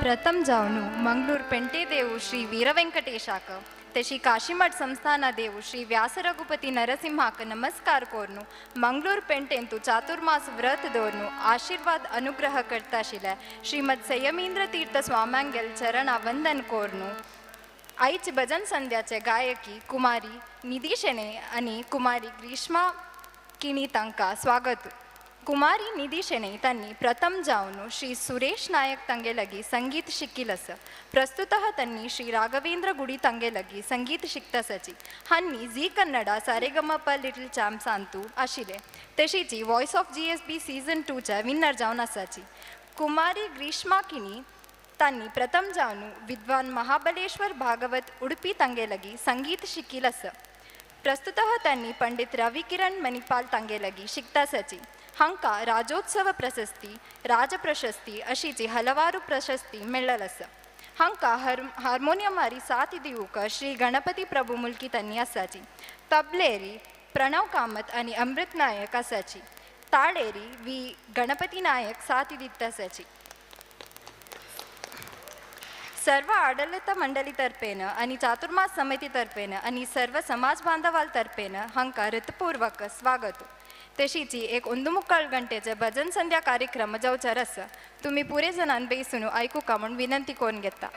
प्रथम जावनु मंगळूर पेंटे देव श्री वीरवेंकटेशाक तेशी काशीमठ संस्थाना देव श्री व्यास रघुपति नरसिंहाक नमस्कार कोरनु मंगळूर पेंटेंतु चातुर्मास व्रत दोरनु आशीर्वाद अनुग्रह करता शिला श्रीमद संयमींद्र तीर्थ स्वामांगेल चरणा वंदन कोरनु आईच भजन संध्याचे गायकी कुमारी निधी शेणे आणि कुमारी ग्रीष्मा किणी तांका स्वागत कुमारी निधी शेणे त्यांनी प्रथम जाऊन श्री सुरेश नायक तंगे लगी संगीत शिकिलस प्रस्तुतः त्यांनी श्री राघवेंद्र गुडी तंगे लगी संगीत शिकतसची हांनी झी कन्नडा सारेगमप लिटल चॅम्प्स सांतू आशिले तशीची वॉइस ऑफ GSB सीझन 2च्या विनर जावन आसाची कुमारी ग्रीष्मा किणी त्यांनी प्रथम जाऊन विद्वान महाबलेश्वर भागवत उडपी तंगे लगी संगीत शिकिलस प्रस्तुतः त्यांनी पंडित रविकिरण मणिपाल तंगे लगी शिकतासची हांका राजोत्सव प्रशस्ती राजप्रशस्ती अशीची हलवारू प्रशस्ती मेळ्ळलस हांका हार्मोनियमारी साथ दिवूक श्री गणपती प्रभू मुलकी त्यांनी आसाची तबलेरी प्रणव कामत आणि अमृत नायक आसाची ताळेरी वी गणपती नायक साथ दित आसाची सर्व आडಳಿತ मंडळीतर्फेन आणि चातुर्मास समितीतर्फेन आणि सर्व समाज बांधवांतर्फेन हांका हृतपूर्वक स्वागत तशीची एक 1 गंटेचे भजन संध्या कार्यक्रम जावचा रस तुम्ही पुरे जणांन बेसून ऐकू का म्हणून विनंती करून घेता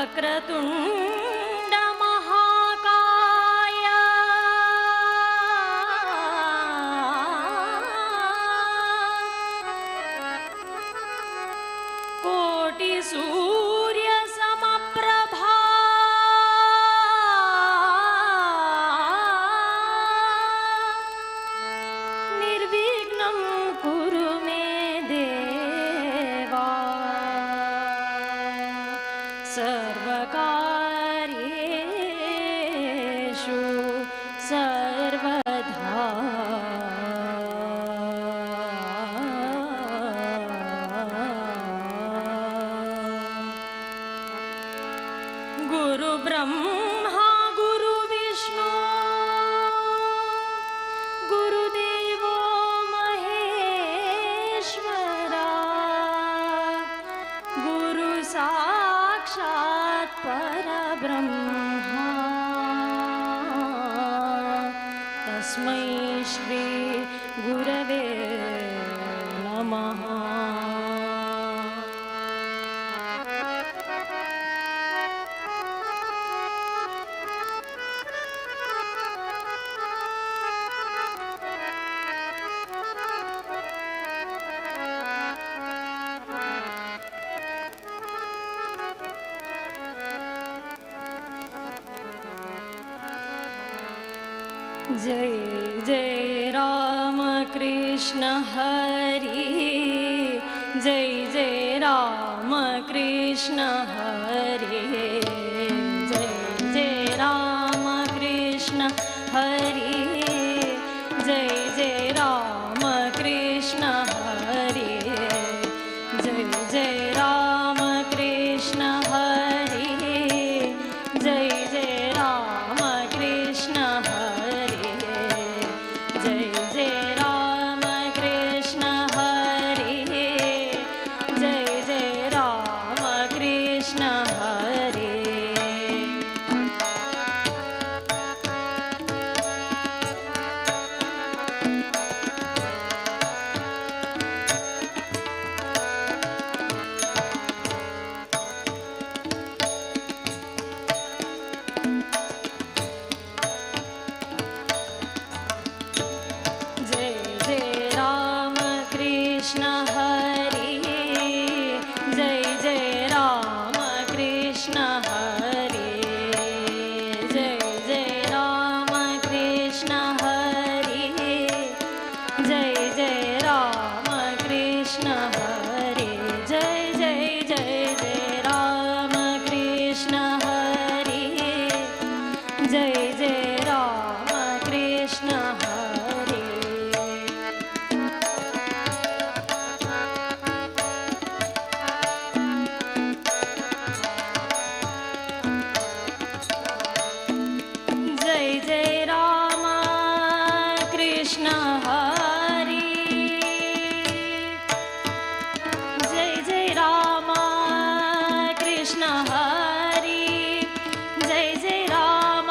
वक्रतुण्ड महाकाय कोटि सूर्य समप्रभा निर्विघ्नं कुरु मे देवा सर्वकार्येषु सर्वदा गुरु ब्रह्मा गुरु विष्णु गुरुदेवो महेश्वरा गुरु साक्षात् परब्रह्मा तस्मै श्री गुरवे नमः। जय जय राम कृष्ण हरि जय जय राम कृष्ण हरि जय जय राम कृष्ण हरि जय जय राम कृष्ण हरि जय जय राम कृष्ण हरि जय जय राम कृष्ण हरि जय जय राम कृष्ण हरि जय जय राम कृष्ण हरि। जय जय राम कृष्ण हरि जय जय राम कृष्ण हरि जय जय राम कृष्ण हरि जय जय राम कृष्ण हरि जय जय जय जय राम कृष्ण हरि जय जय राम कृष्ण हरि। जय जय राम कृष्ण हरि जय जय राम कृष्ण हरि जय जय राम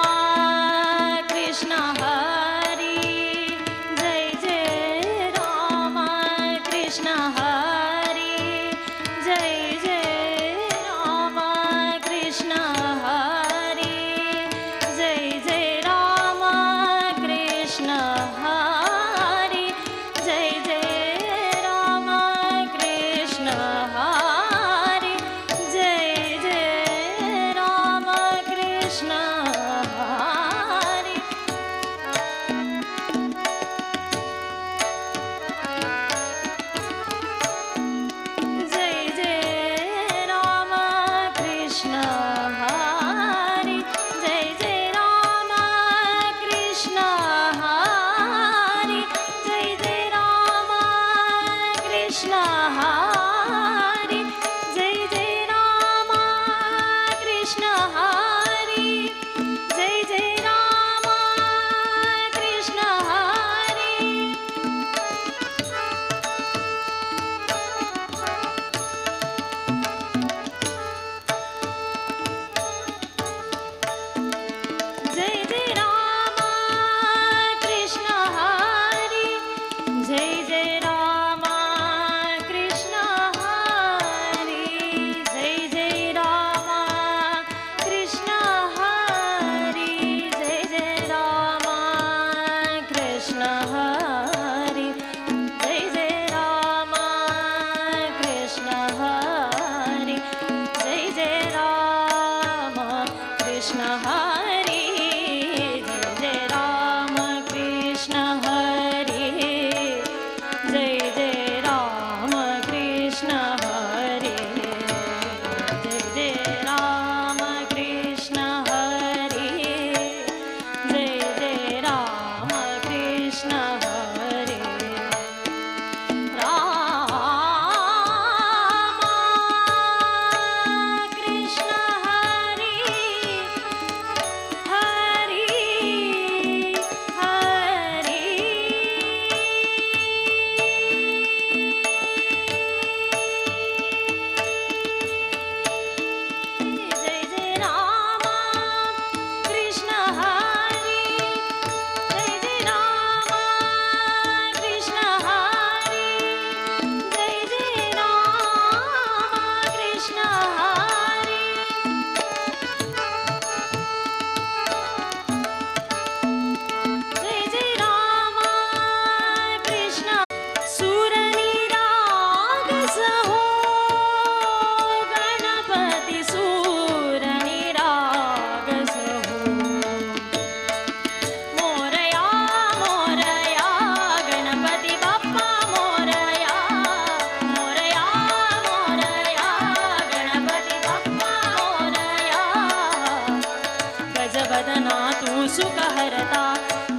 तू सुख हरता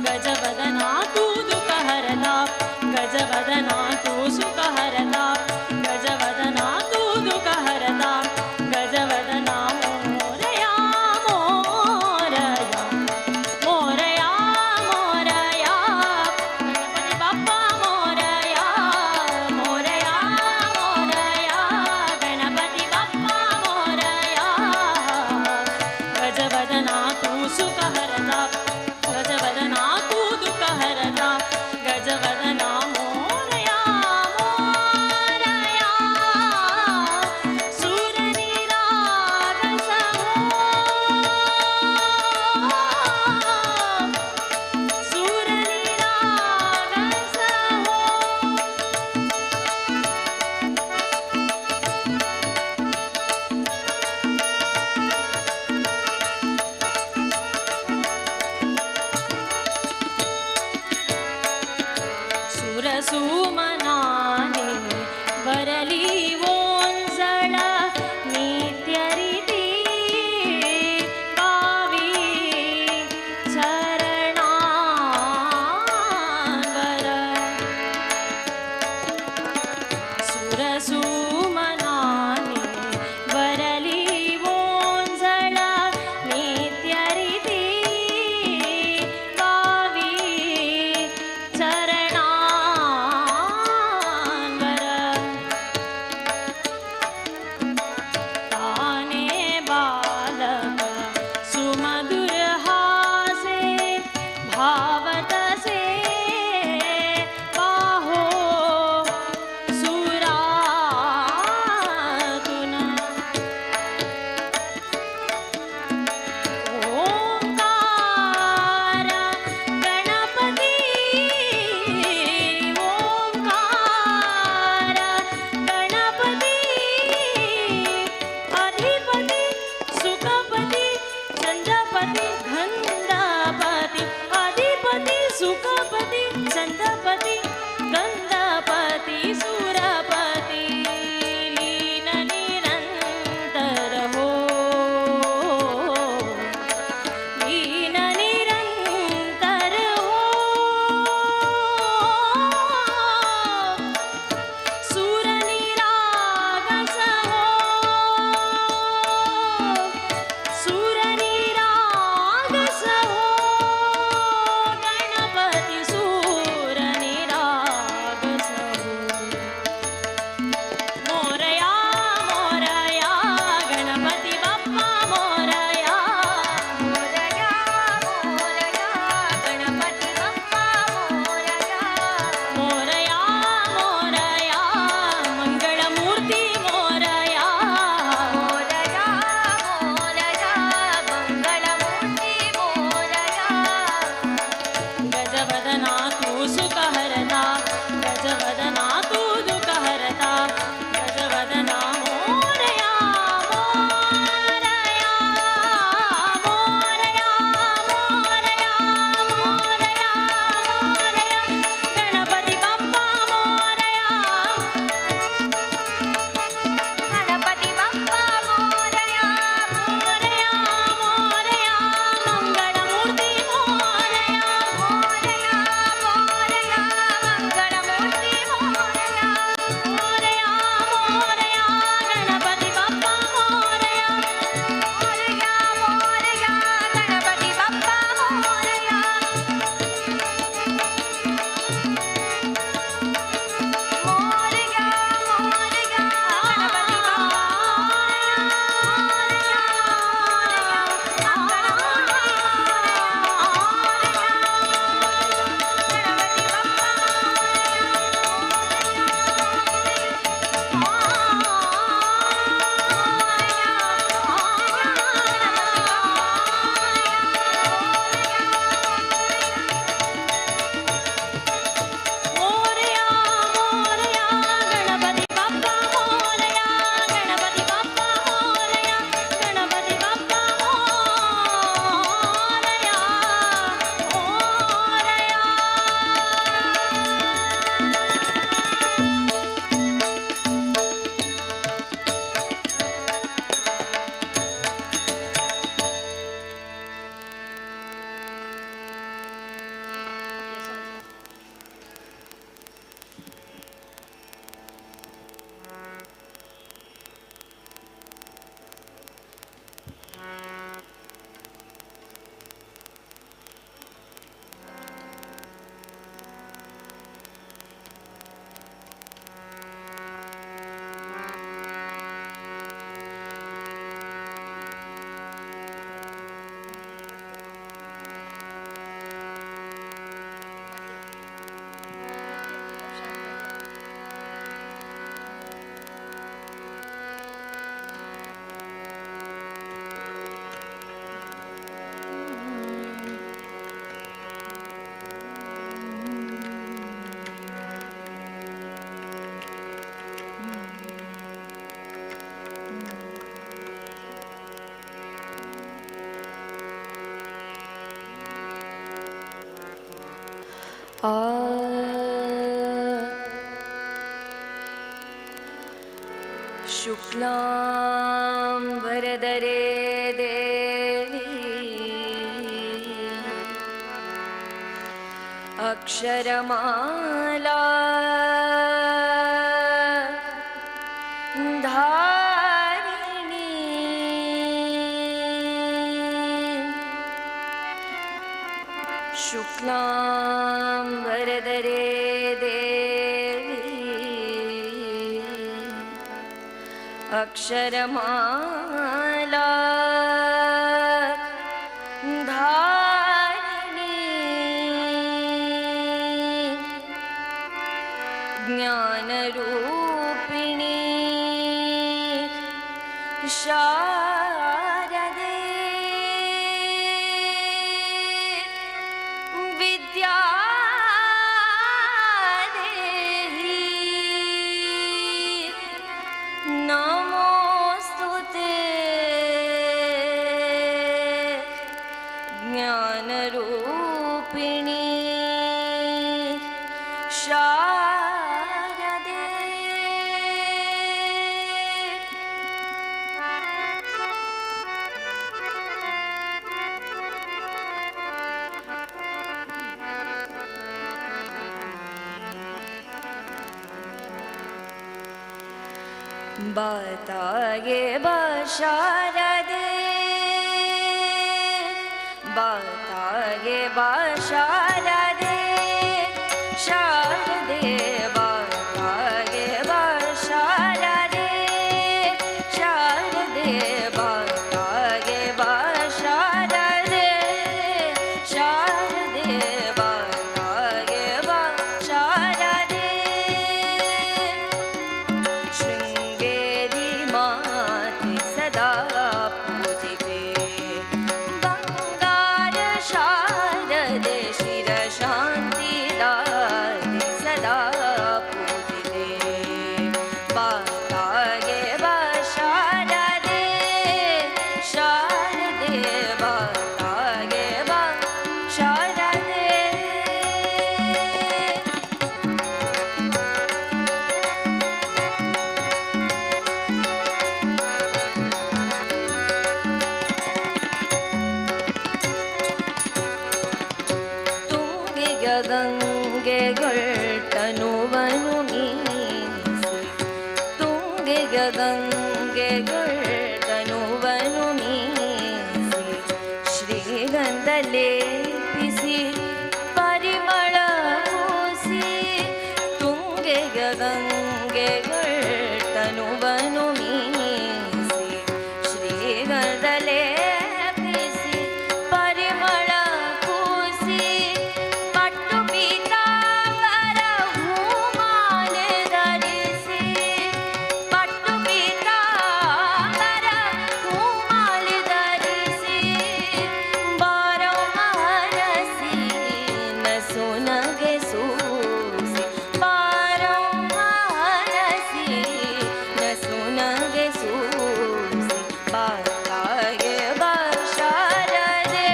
गजवदना तू दुःख हरता गजवदना तू सुख हरता गजवदना तू दुःख हरता गजवदना मोरया मोरया मोरया मोरया गणपती बाप्पा मोरया मोरया मोरया गणपती बाप्पा मोरया गजवदना तू सुख हरता गजवदना तू दुःख हरता गजवदना मोरया मोरया सुरनिराग समो सुरनिराग समो सुरसुमनाने बरली ओंजळ नित्यरीती गावी चरणांवर सुरसुमनाने बरली ओंजळ नित्यरीती गावी चरणांवर ಆ ಶುಕ್ಲಾಂಬರಧರೆ ದೇವಿ ಅಕ್ಷರಮಾಲಾ ಧಾರಿಣಿ ಶುಕ್ಲಾಂಬರಧರೆ ದೇವಿ ಅಕ್ಷರಮಾಲಾ ಧಾರಿಣಿ ಜ್ಞಾನರೂಪಿಣಿ ಶಾರದೆ ವಿದ್ಯಾದೇಹಿ ನಮೋಸ್ತುತೆ ಜ್ಞಾನರೂಪಿಣಿ ಶಾರದೆ ಬಾತಾಗೆ ಬಾ ಶಾರದೆ ಬಾತಾಗೆ ಬಾ ಶಾರದೆ ಶಾರದೆ ಬಾತಾಗೆ ಬಾ ಶಾರದೆ ಶಾರದೆ ಬಾತಾಗೆ ಬಾ ಶಾರದೆ ಶಾರದೆ ಬಾತಾಗೆ ಬಾ ಶಾರದೆ ಶೃಂಗೇರಿ ಮಾತೆ ಸದಾ ಪೂಜಿತೆ ಬಂಗಾರ ಶಾರದೆ ಶಿರ ಶಾಂತಿ ದಾತೆ ಸದಾ ಪೂಜಿತೆ ಬಾತಾಗೆ ಬಾ ಶಾರದೆ ಶಾರದೆ ಬಾತಾಗೆ ಬಾ ಶಾರದೆ ತುಂಗೆಯ ಗಂಗೆಗೊಳ್ತನುವನು ಮೀಸಿ ತುಂಗೆಯ ಗಂಗೆಗೊಳ್ತನುವನು ಮೀಸಿ ಶ್ರೀಗಂಧ ಲೇಪಿಸಿ ಪರಿಮಳ ಪೂಸಿ ತುಂಗೆಯ ಗಂಗೆಗೊಳ್ತನುವನು ಮೀಸಿ ಶ್ರೀಗಂಧ ಲೇಪಿಸಿ ಪರಿಮಳ ಪೂಸಿ ಪಟ್ಟು ಪೀತಾಂಬರ ಹೂಮಾಲೆ ಧರಿಸಿ ಪಟ್ಟು ಪೀತಾಂಬರ ಹೂಮಾಲೆ ಧರಿಸಿ ಬಾರೋ ಮಹರಸಿ ನಸುನಗೆ ಸೂಸಿ ಬಾರೋ ಮಹರಸಿ ನಸುನಗೆ ಸೂಸಿ ಬಾತಾಗೆ ಬಾ ಶಾರದೆ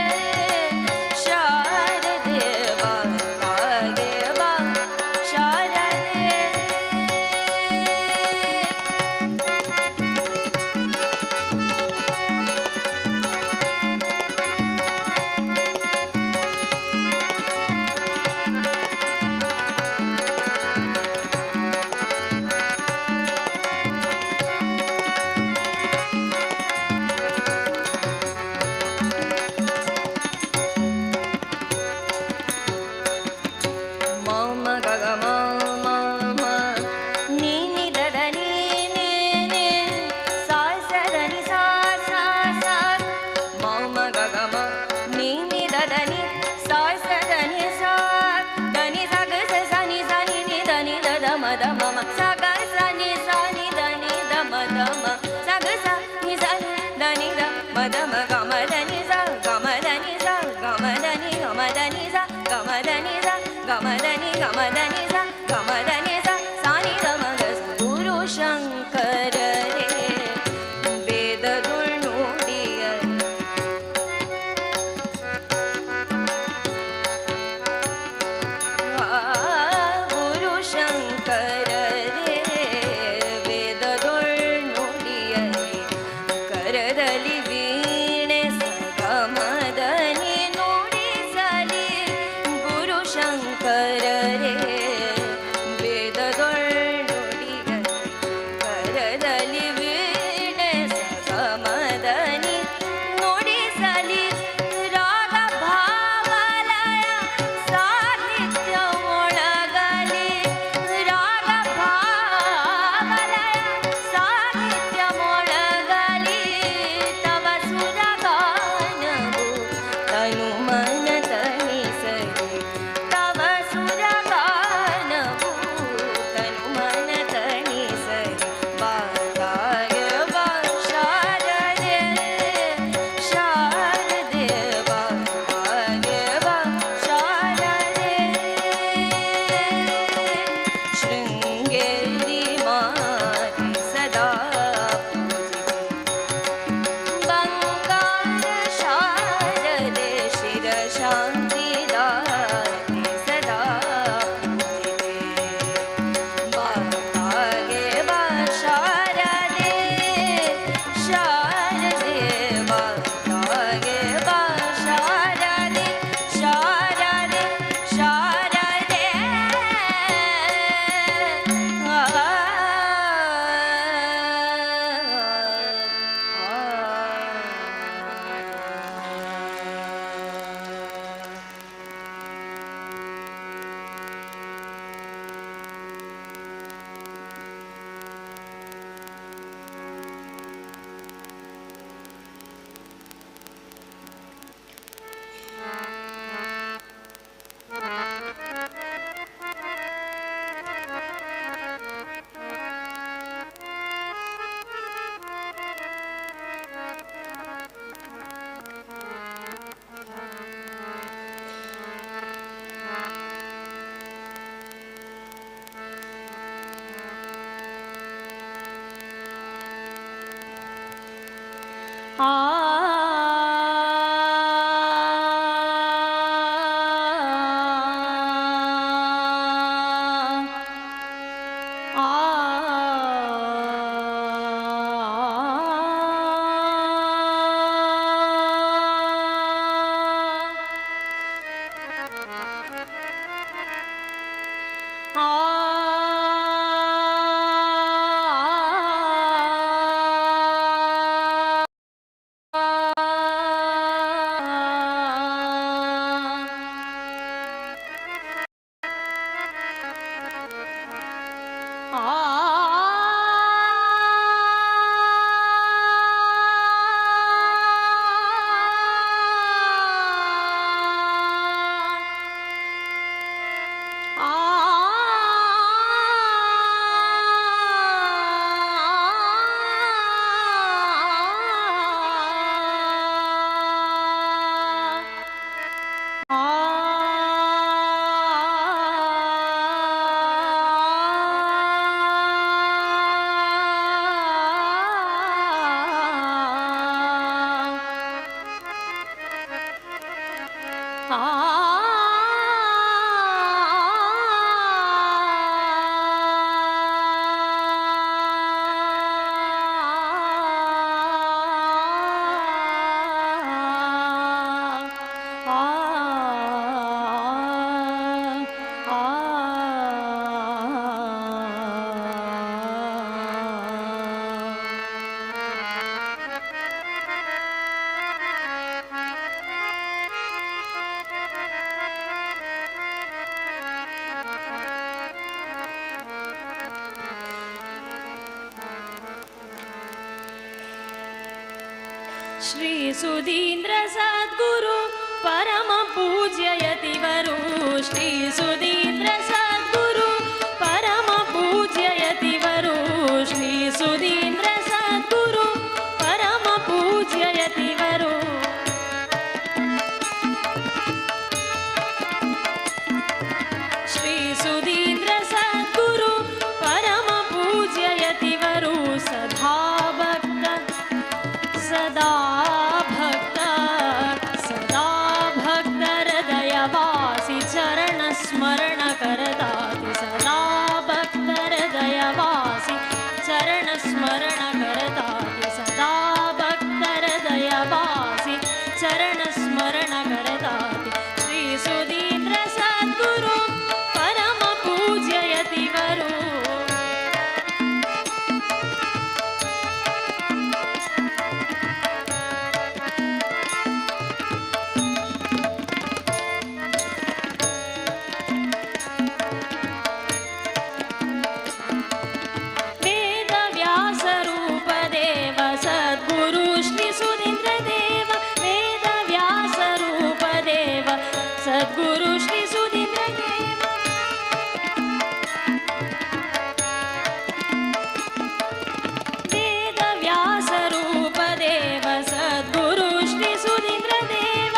ಶಾರದೆ ಬಾತಾಗೆ ಬಾ ಶಾರದೆ ಮಮ ಗಗ ಮಮ ನೀನಿ ದದ ನೀನೆ ಸಾ ಸದನಿ ಸಾ ಸಾ ಸಾ ಮಮ ಗಗ ಮ ನೀನಿ ದದ ನಿ ಸಾ ಸದನಿ ಸಾ ದನಿ ಸಗ ಸನಿ ಸನಿ ನಿ ದನಿ ದದ ಮದ ಮಮ ಸಗ ಸನಿ ಸನಿ ದನಿ ದ ಮದ ಮ ಸಗ ಸನಿ ಸನಿ ದನಿ ದ ಮದ ಮ ಗಮ ದನಿ ಸ ಗಮ ದನಿ ಸ ಗಮ ದನಿ ಗಮ ದನಿ ಸ ಗಮ ದನಿ ಸ ಗಮ ದನಿ ಗಮ ದನಿ ಸ ಗಮ ದನಿ ಸ ಸಾನಿ ದ ಮಗ ಗುರು ಶಂಕರ ರೇ ವೇದದುಳ್ ನುಡಿಯ ಆ शान्तिदायिनि सदा पूजिते वाग्भागे वा शारदे शारदे वाग्भागे वा शारदे शारदे शारदे श्री सुधीन्द्र सद्गुरु परम पूज्य यतिवरु श्री सुधीन्द्र सद्गुरु परम पूज्य यतिवरु श्री सुधीन्द्र सद्गुरु परम पूज्य यतिवरु श्री सुधीन्द्र सद्गुरु परम पूज्य यतिवरु सदा भक्त सदा भक्त हृदयवासी चरण स्मरण करताति सदा भक्त हृदयवासी चरण स्मरण करताति सदा भक्त हृदयवासी चरण स्मरण करताति श्री सुधीन्द्र सद्गुरु परम पूज्य यतिवरु सद्गुरु श्री सुधीन्द्र देव वेद व्यास रूप देव सद्गुरु श्री सुधीन्द्र देव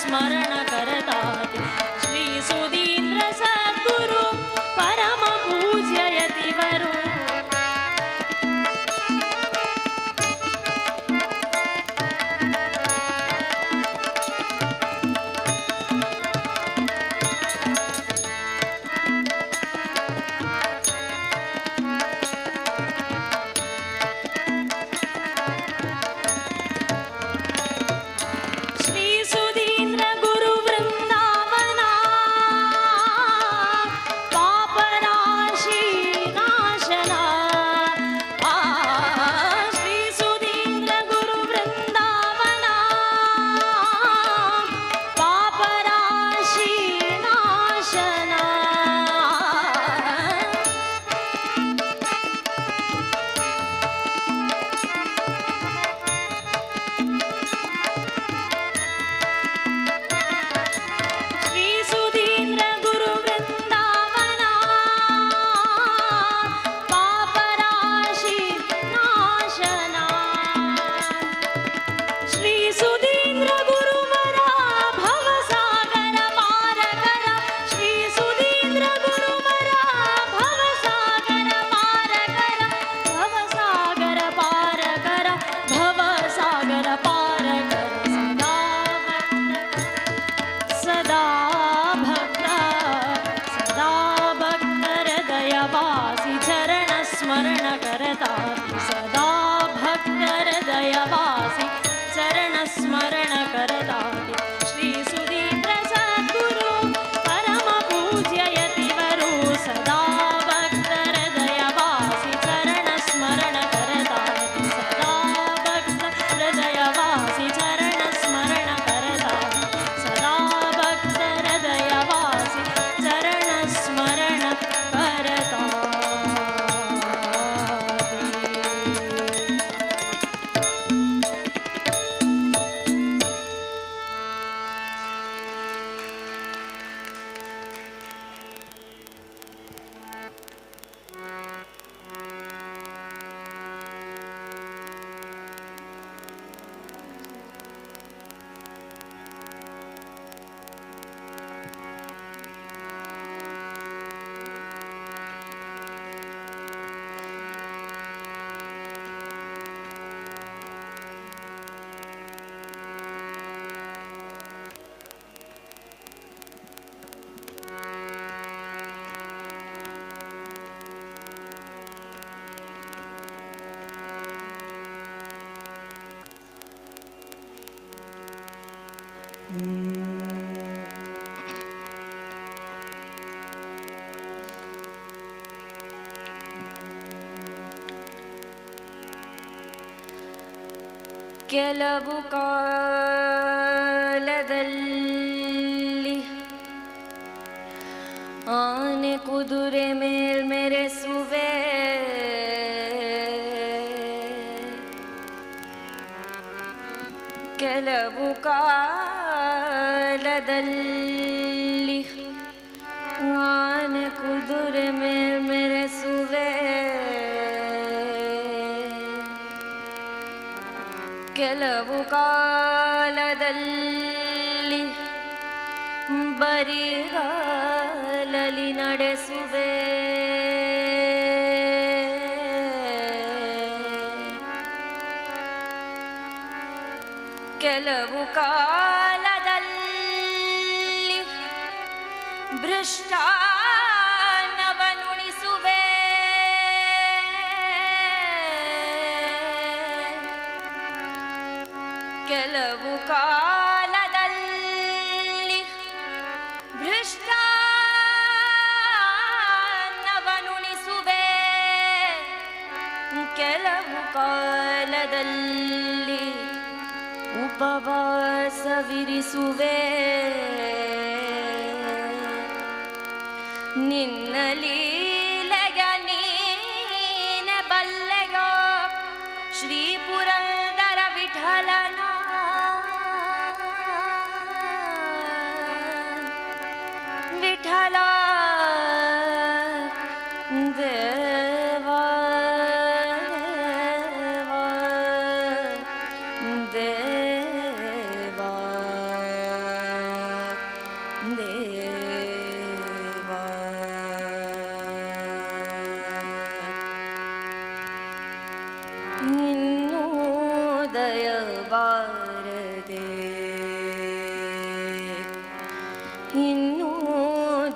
स्मरण करताति श्री सुधीन्द्र सद्गुरु परम पूज्य यतिवरु ಕೆಲವು ಕಾಲದಲ್ಲಿ ಆನೆ ಕುದುರೆ ಮೇಲ್ಮೆರೆಸುವೆ ಕೆಲವು ಕಾಲದಲ್ಲಿ ಆನೆ ಕುದುರೆ ಮೇಲ್ಮೆರೆಸುವೆ ಕೆಲವು ಕಾಲದಲ್ಲಿ ಬರಿಗಾಲಲ್ಲಿ ನಡೆಸುವೆ ಕೆಲವು ಕಾಲದಲ್ಲಿ ಭೃಷ್ಟಾನ್ನವನುಣಿಸುವೆ ಕೆಲವು ಕಾಲದಲ್ಲಿ ಭೃಷ್ಟಾನ್ನವನುಣಿಸುವೆ ಕೆಲವು ಕಾಲದಲ್ಲಿ ಉಪವಾಸವಿರಿಸುವೆ ನಿನ್ನ ಲೀಲೆಯ ನೀನ ಬಲ್ಲೆಯೋ ಶ್ರೀ ಪುರಂದರ ವಿಠಲನ ವಿಠಲ ದೇವಾ ದೇವಾ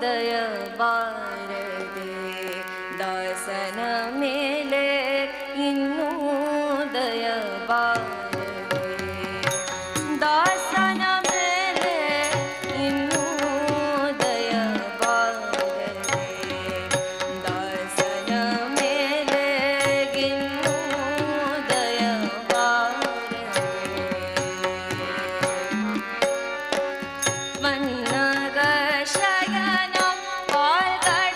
ದಯ ಬಾರದೆ ದಾಸನ ಮೇಲೆ ಇನ್ನೂ ದಯ ಬಾರದೆ ದಾಸನ ಮೇಲೆ ಇನ್ನೂ ದಯ ಬಾರದೆ ದಾಸನ ಮೇಲೆ ಇನ್ನೂ ದಯ ಬಾರದೆ ಮನ್ನಗ ಶಯನ ಪಾಲ್ಗಳ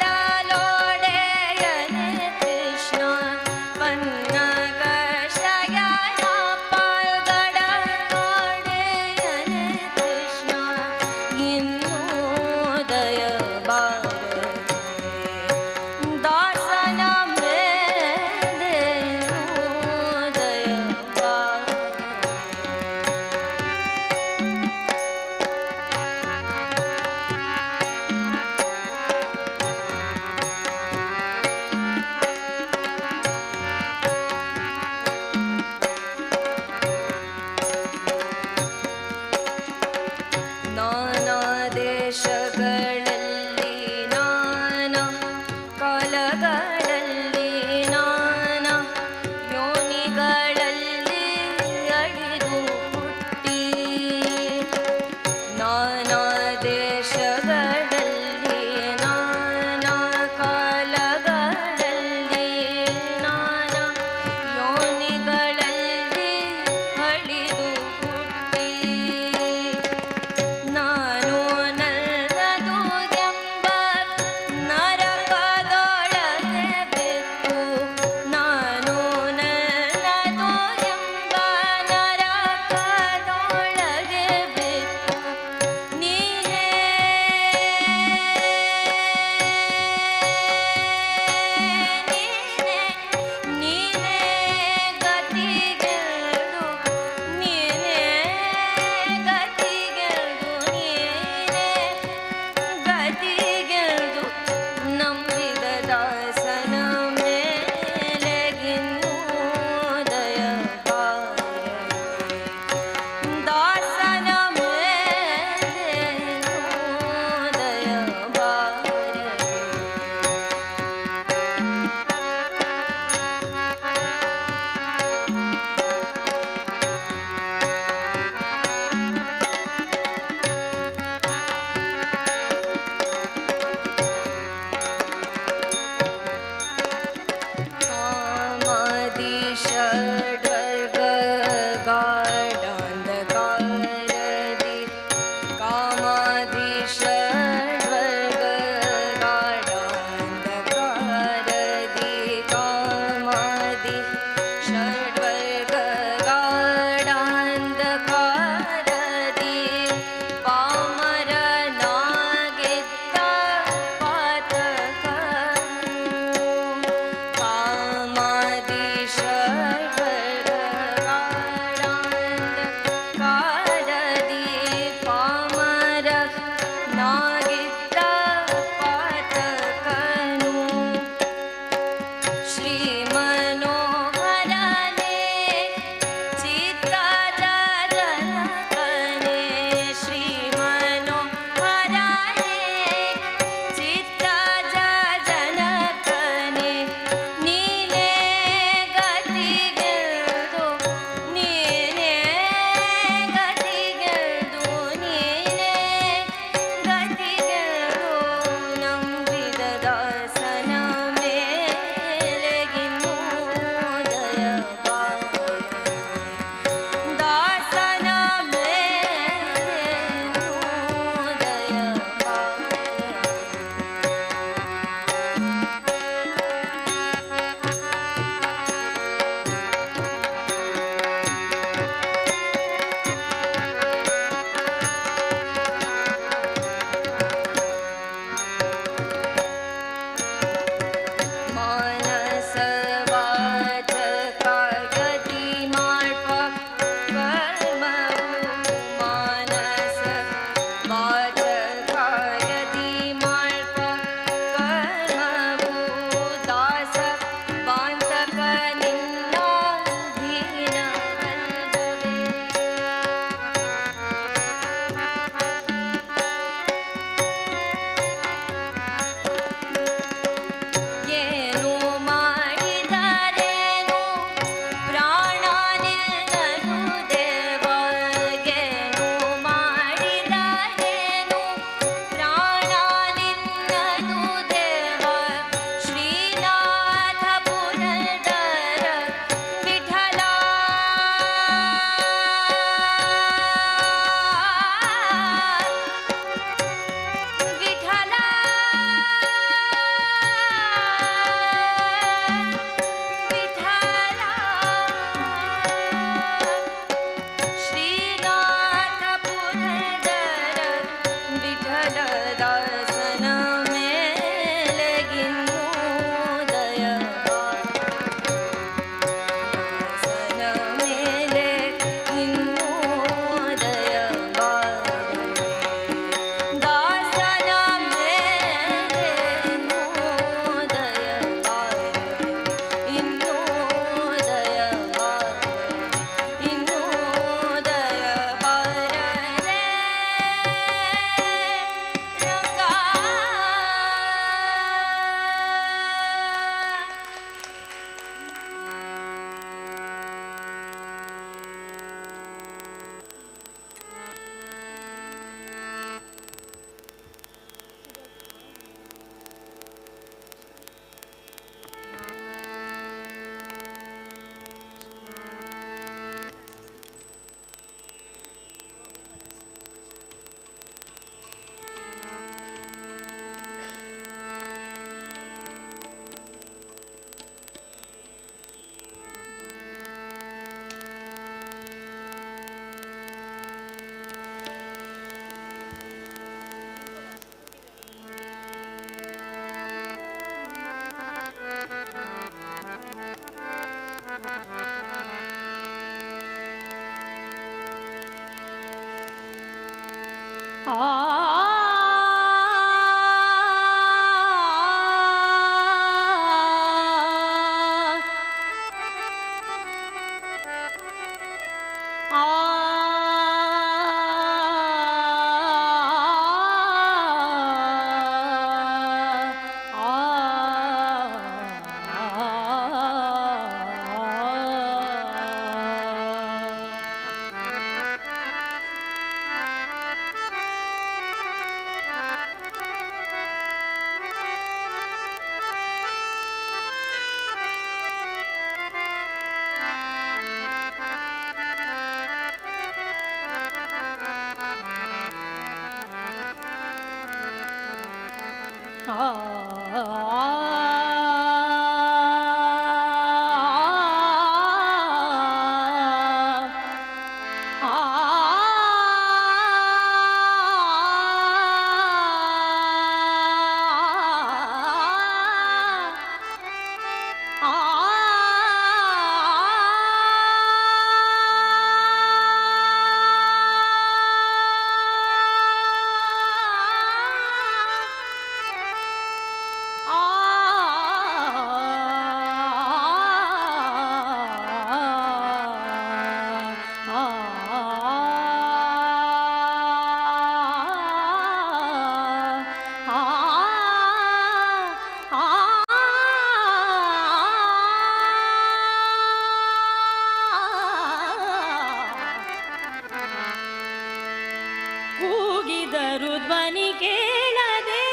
ಕೂಗಿದರು ಧ್ವನಿ ಕೇಳದೆ,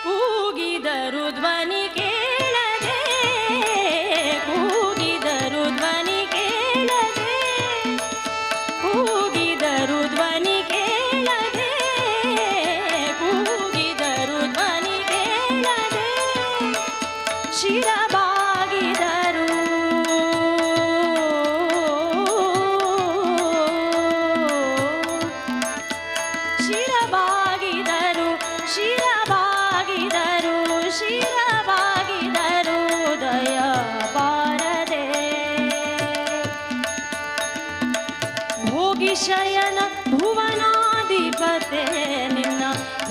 ಕೂಗಿದರು ಧ್ವನಿ ಕೇಳದೆ, ಕೂಗಿದರು ಧ್ವನಿ ಕೇಳದೆ, ಕೂಗಿದರು ಧ್ವನಿ ಕೇಳದೆ, ಕೂಗಿದರು ಧ್ವನಿ ಕೇಳದೆ, ಶಿರಬಾಗಿದರು ಶಿರಬಾಗಿದರು ಶಿರಬಾಗಿದರು ಶಿರಬಾಗಿದರು ದಯ ಬಾರದೆ. ಭೋಗಿ ಶಯನ ಭುವನಾಧಿಪತೆ ನಿನ್ನ,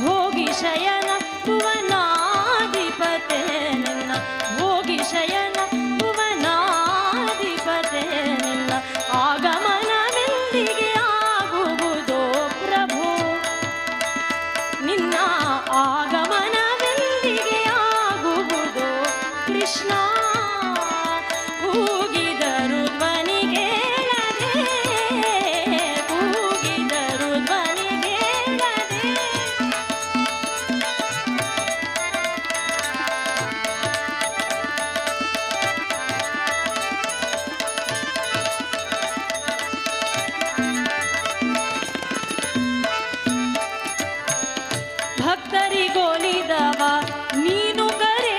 ಭೋಗಿ ಶಯನ ಭುವನಾಧಿಪತೆ ನಿನ್ನ, ಭೋಗಿ ಶಯನ ಭುವನಾಧಿಪತೆ ನಿನ್ನ ಆಗಮನವೆಂದಿಗೆ ಆಗುವುದೋ ಪ್ರಭು, ನಿನ್ನ ಆಗಮನವೆಂದಿಗೆ ಆಗುವುದೋ ಕೃಷ್ಣ. ಕೂಗಿದರು ಧ್ವನಿ ಕೇಳದೆ, ಕೂಗಿದರು ಧ್ವನಿ ಕೇಳದೆ, ಭಕ್ತರಿಗೋಲಿದವ ನೀನು ಕರೆ,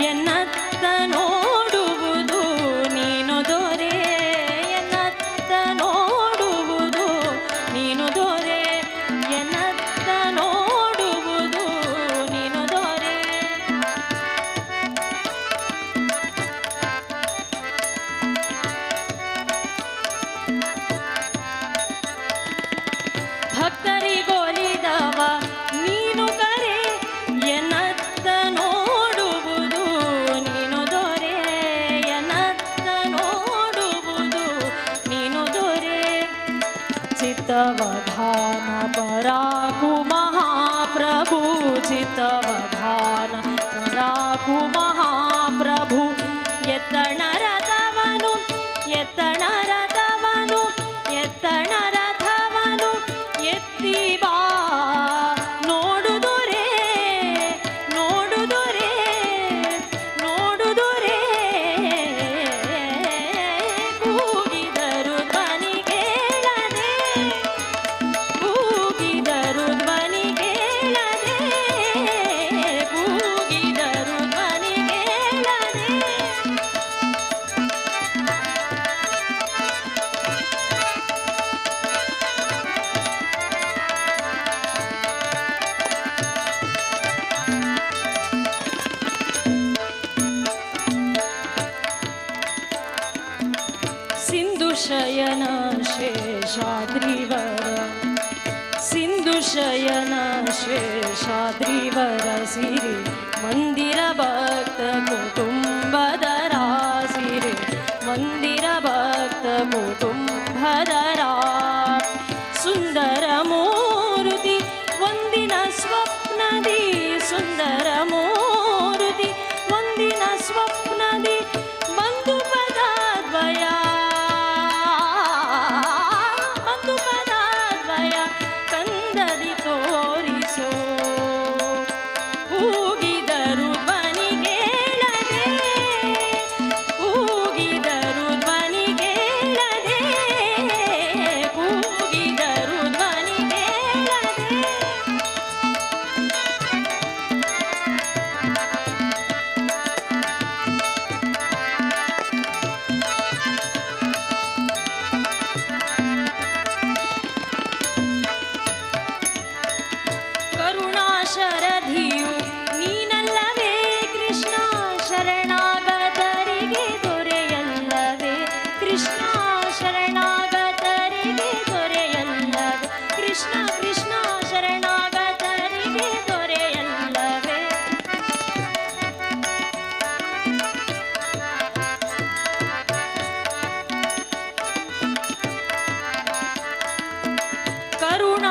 ಎನ್ನತ್ತ ನೋಡುವುದು ನೀನು ದೊರೆ, ಎನ್ನತ್ತ ನೋಡುವುದು ನೀನು ದೊರೆ, ಎನ್ನತ್ತ ನೋಡುವುದು ನೀನು ದೊರೆ. ಭಕ್ತರಿಗೋಲಿದವ ನೀನು ಕರೆ, ಎನ್ನತ್ತ ನೋಡುವುದು ನೀನು ದೊರೆ, ಎನ್ನತ್ತ ನೋಡುವುದು ನೀನು ದೊರೆ. ಚಿತ್ತವಧಾನ ಪರಾಕು ಮಹಾಪ್ರಭು, ಚಿತ್ತವಧಾನ ಪರಾಕು ಮಹಾಪ್ರಭು. ಎತ್ತಣ ರಥವನು, ಎತ್ತಣ ರಥವನು, ಎತ್ತಣ ರಥವನು ಎತ್ತಿ ಬಾ ನೋಡುದುರೆ, ನೋಡುದುರೆ, ನೋಡುದುರೆ. ಕೂಗಿದರು ಧ್ವನಿ ಕೇಳದೆ, ಕೂಗಿದರು ಧ್ವನಿ ಕೇಳದೆ, ಶಯನ ಶೇಷಾದ್ರಿವರ ಸಿರಿ ಮಂದಿರ ಭಕ್ತ ಕುಟುಂಬದ ರಾಸಿರಿ ಮಂದಿರ ಭಕ್ತ ಕುಟುಂಬದ ಸುಂದರ ಮೂರುತಿ ಒಂದಿನ ಸ್ವಪ್ನದಿ ಸುಂದರ ಮೂರುತಿ ಒಂದಿನ ಸ್ವಪ್ನದಿ ಬಂಧು ಪದಾದ್ವಯ ಬಂಧು ಪದಾದ್ವಯ ಕಂದದಿ ತೋರಿಸೋ ಕೂಗಿದರು ಧ್ವನಿಗೇಳದೆ ಕೂಗಿದರು ಧ್ವನಿಗೇಳದೆ ಕೂಗಿದರು ಧ್ವನಿಗೇಳದೆ ಕರುಣಾಶರಧಿಯು ನೀನಲ್ಲವೇ ಕೃಷ್ಣ ಶರಣಾಗತರಿಗೆ ದೊರೆಯಲ್ಲವೇ ಕೃಷ್ಣ ಶರಣಾಗತರಿಗೆ ದೊರೆಯಲ್ಲವೇ ಕೃಷ್ಣ ಕೃಷ್ಣ ಶರಣಾಗತರಿಗೆ ದೊರೆಯಲ್ಲವೇ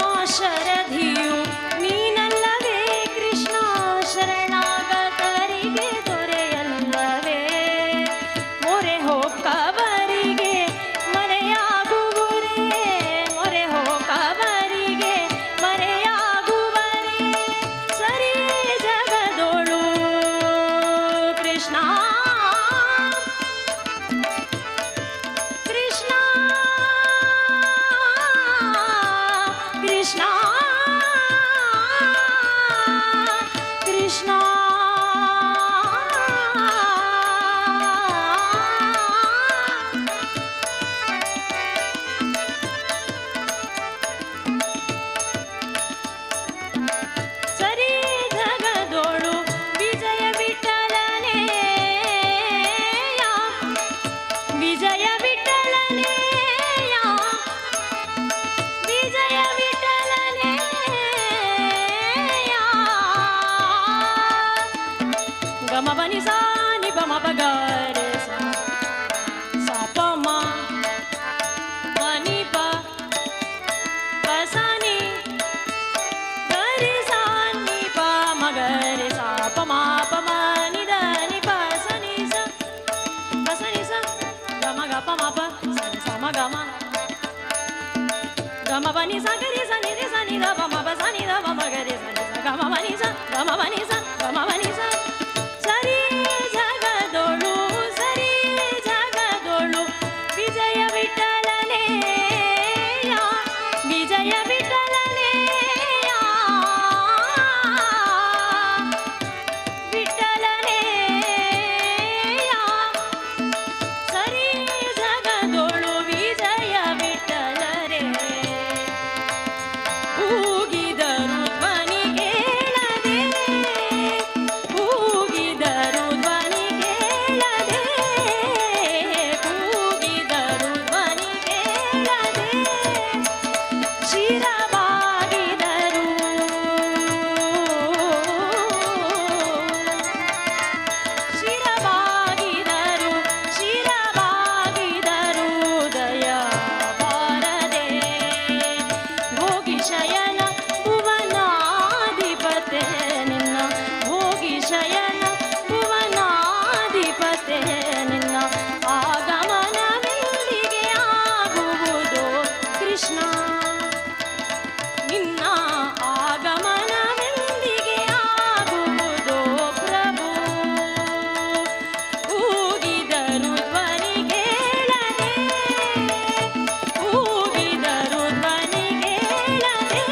ಕರುಣಾಶರಧಿಯು ನೀನಲ್ಲವೇ ಕೃಷ್ಣ ಶರಣಾಗತರಿಗೆ ದೊರೆಯಲ್ಲವೇ ಮೊರೆ ಹೋಕ್ಕವರಿಗೆ ಮರೆಯಾಗುವರೇ ಮೊರೆ ಹೋಕ್ಕವರಿಗೆ ಮರೆಯಾಗುವರೇ ಸರಿ ಜಗದೊಳು ಕೃಷ್ಣ ಕೃಷ್ಣ ಕೃಷ್ಣ ಕೃಷ್ಣ ಸರಿ ಜಗದೋಳು ವಿಜಯ ವಿಠಲನೇ ವಿಜಯ ವಿಠಲನೇ ವಿಜಯ ವಿಠಲನೇ ಗಮ ಬನಿ ಸಾ ನಿ ಬಮ ಬಗಾರೆ ಸಾ ಪ ಮ ಮನಿ ಪ ಪಸನಿ ಗರಿ ಸಾ ನಿ ಪ ಮಗರೆ ಸಾ ಪ ಮ ಪ ಮ ನಿ ದ ನಿ ಪ ಸನಿ ಸ ಪಸನಿ ಸ ಗಮ ಗ ಪ ಮ ಪ ಸನಿ ಸ ಮ ಗ ಮ ಗಮ ಬನಿ ಸ ಗರಿ ಸ ನಿ ರಿ ಸ ನಿ ದ ಪ ಮ ಪ ಸ ನಿ ದ ಪ ಮ ಗರಿ ಸ ನಿ ಸ ಗಮ ಬನಿ ಸ ಗಮ ಬನಿ ಸ ಗಮ ಬನಿ ಸ ಸರಿ ಜಗದೊಳು ಸರಿ ಜಗದೊಳು ವಿಜಯ ವಿಠಲನೇ ವಿಜಯ ವಿಠಲನೇ ವಿಠಲನೇ ಸರಿ ಜಗದೊಳು ವಿಜಯ ವಿಠಲರೇ ಕೂಗಿದರು ಧ್ವನಿಗೇಳದೆ ಕೂಗಿದರು ಧ್ವನಿಗೇಳದೆ ಕೂಗಿದರು ಧ್ವನಿಗೇಳದೆ ಶಿರಬಾಗಿದರು ಶಿರಬಾಗಿದರು ಶಿರಬಾಗಿದರು ದಯ ಬಾರದೆ ಭೋಗಿ ಶಯನ ಭುವನಾಧಿಪತೆ ನಿನ್ನ ಭೋಗಿ ಶಯನ ಭುವನಾಧಿಪತೆ ನಿನ್ನ ಆಗಮನವೆಂದಿಗೆ ಆಗುವುದೋ ಕೃಷ್ಣ ನಿನ್ನ ಆಗಮನವೆಂದಿಗೆ ಆಗುವುದೋ ಪ್ರಭು ಕೂಗಿದರು ಧ್ವನಿಗೇಳದೆ ಕೂಗಿದರು ಧ್ವನಿಗೇಳದೆ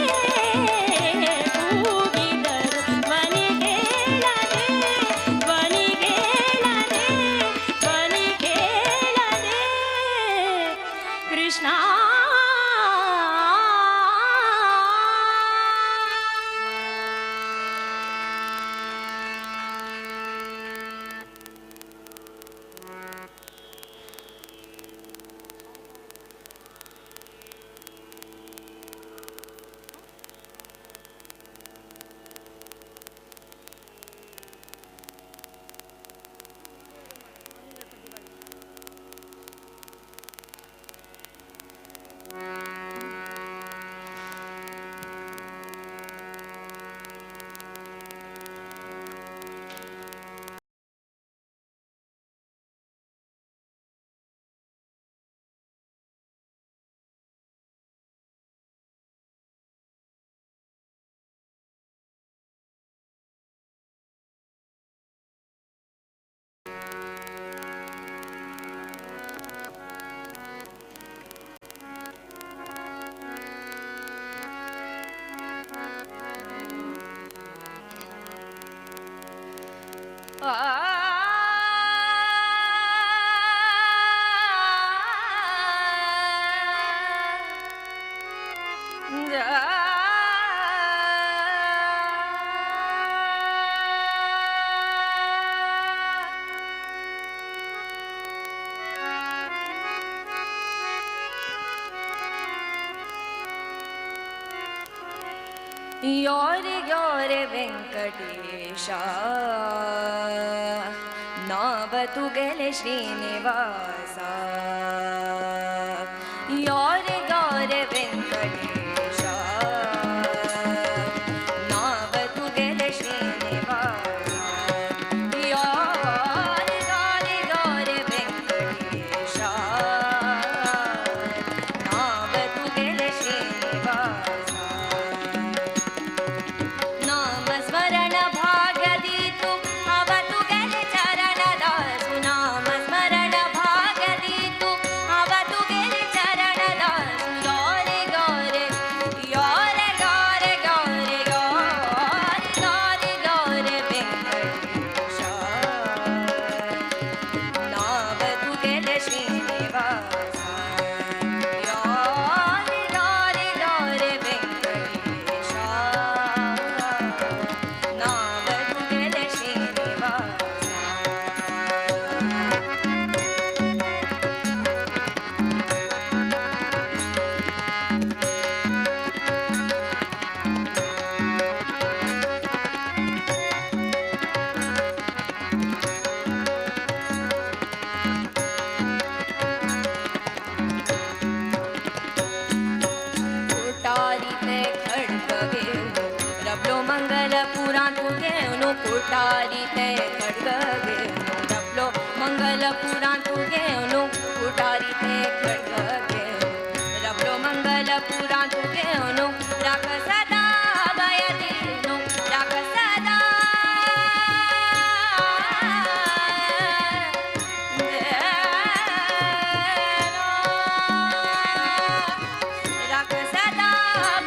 ಯೋರೆ ಯೋರೆ ವೆಂಕಟೇಶ ನಾವತುಗೆಲೆ ಶ್ರೀನಿವಾಸ ಯೋರೆ ಯೋರೆ ವೆಂಕಟೇಶ ನಾವತುಗೆಲೆ ಶ್ರೀನಿವಾಸ ಯೋರೆ ಯೋರೆ ಯೋರೆ ವೆಂಕಟೇಶ ನಾವತುಗೆಲೆ ಶ್ರೀನಿವಾಸ ನಾಮಸ್ಮರಣ ಭಾಗದೀತು ಅವತು ಗೆಲೆ ಚರಣದಾಸು ನಾಮಸ್ಮರಣ ಭಾಗದೀತು ಅವತು ಗೆಲೆ ಚರಣದಾಸು ಯೋರೆ ಯೋರೆ ಯೋರೆ ಯೋರೆ ಯೋರೆ ಯೋರೆ ಯೋರೆ ವೆಂಕಟೇಶ ನಾವತು ಗೆಲೆ ಶ್ರೀನಿವಾಸ ಯೋರೆ ಯೋರೆ ಯೋರೆ ವೆಂಕಟೇಶ ನಾವತುಗೆಲೆ ಶ್ರೀನಿವಾಸ कुटारिते खड्गगेवनु रब्लो मंगल पुराण तुगेवनु कुटारिते खड्गगेवनु रब्लो मंगल पुराण तुगेवनु कुटारिते खड्गगेवनु रब्लो मंगल पुराण तुगेवनु राख सदा भयदीनु राख सदा ರಾಕ ಸದಾ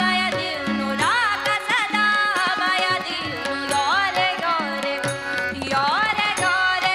ಭಯದೀನು ರಾಕ ಸದಾ ಭಯದೀನು ಯೋರೆ ಯೋರೆ ಯೋರೆ ಯೋರೆ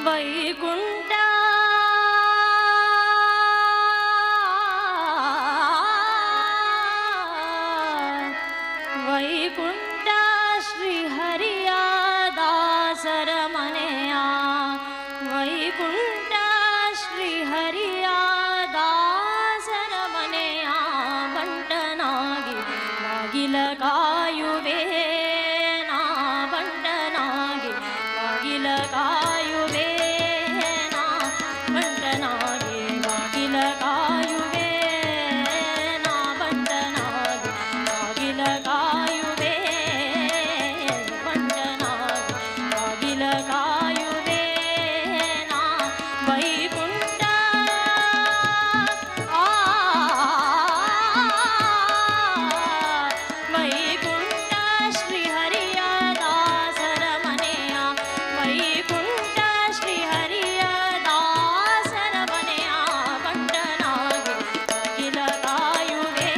ವೈಕುಂಠ ವೈಕುಂಠ ಶ್ರೀಹರಿಯ ದಾಸರ ಮನೆಯ ವೈಕುಂಠ ಶ್ರೀಹರಿಯ ದಾಸರ ಮನೆಯ ಬಂಟನಾಗಿ ಬಾಗಿಲ ಕಾಯುವೆ ನಾ ಬಂಟನಾಗಿ ಬಾಗಿಲ ಕಾಯುವೆ ನಾ ಬಂಟನಾಗಿ ಬಾಗಿಲ ಕಾಯುವೆ ನಾ ಬಂಟನಾಗಿ ಬಾಗಿಲ ಕಾಯುವೆ ಬಂಟನಾಗಿ ಬಾಗಿಲ ಕಾಯುವೆ ನಾ ವೈಕುಂಠ ವೈಕುಂಠ ಶ್ರೀಹರಿಯ ದಾಸರ ಮನೆಯ ವೈಕುಂಠ ಶ್ರೀಹರಿಯ ದಾಸರ ಮನೆಯ ಬಂಟನಾಗಿ ಬಾಗಿಲ ಕಾಯುವೆ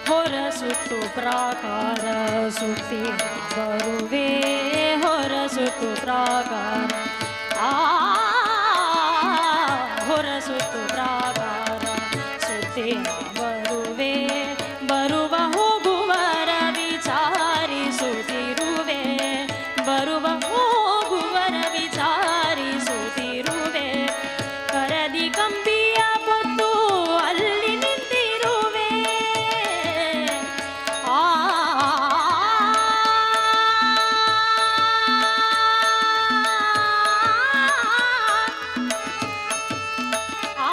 ಹೊರಸುತ್ತು ಪ್ರಾಕಾರ ಸುತ್ತಿ ಬರುವೆ ಹೊರಸುತ್ತು ಪ್ರಾಕಾರ ಹೊರಸುತ್ತು ಪ್ರಾಕಾರ ಸುತ್ತಿ ಬರುವೆ ಬರುವ ಹೋಗುವರ ವಿಚಾರಿಸುತ್ತಿರುವೆ ಬರುವ ಹೋಗುವರ ವಿಚಾರಿಸುತ್ತಿರುವೆ ಕರದಿ ಕಂಬಿಯ పొత్తు ಅಲ್ಲಿ ನಿಂತಿರುವೆ ಆ ಆ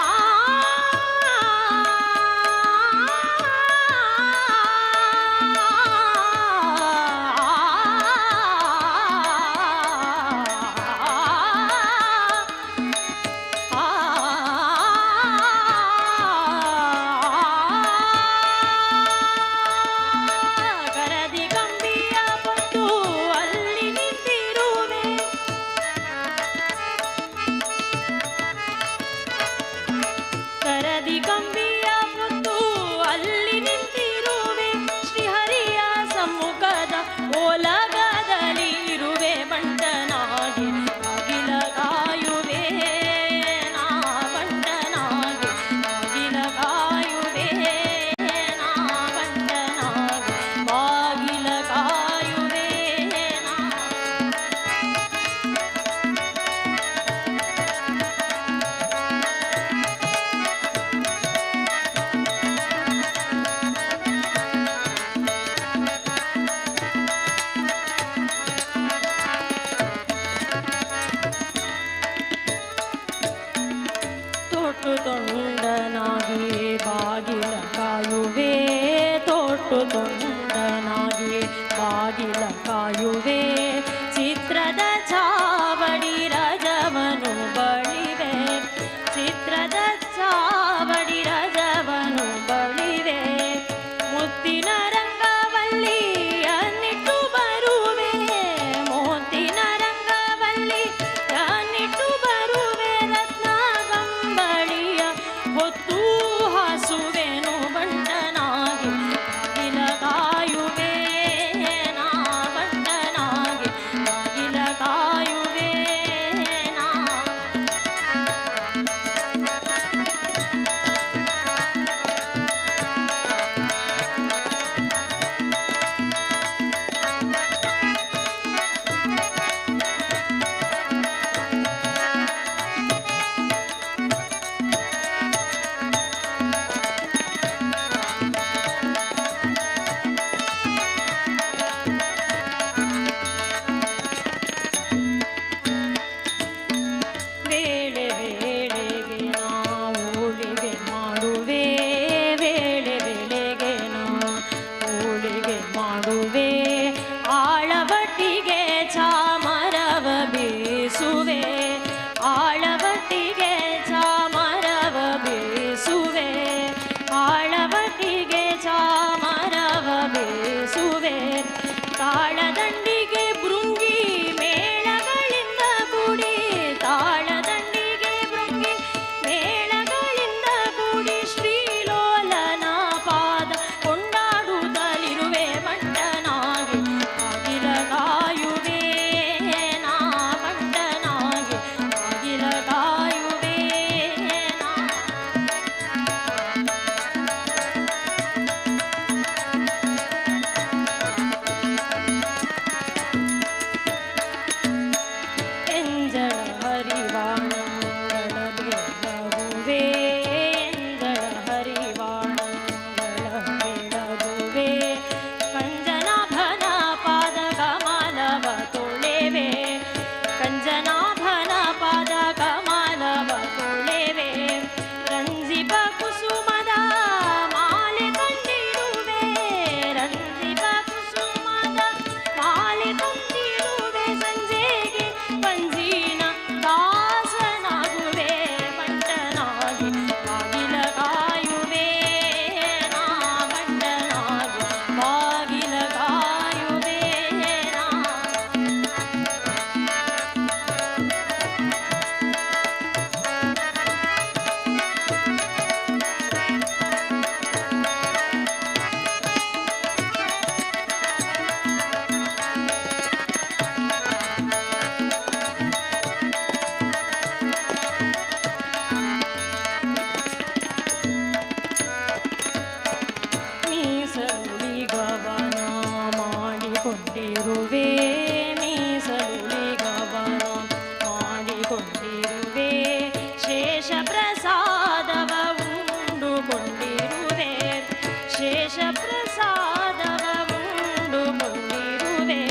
ಪ್ರಸಾದವ ಉಂಡು ಮುನ್ನಿರುವೆ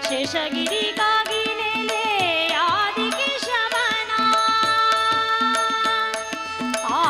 ಶೇಷಗಿರಿಗಾಗಿ ನೆಲೆ ಆದಿಕೇಶವನ ಆ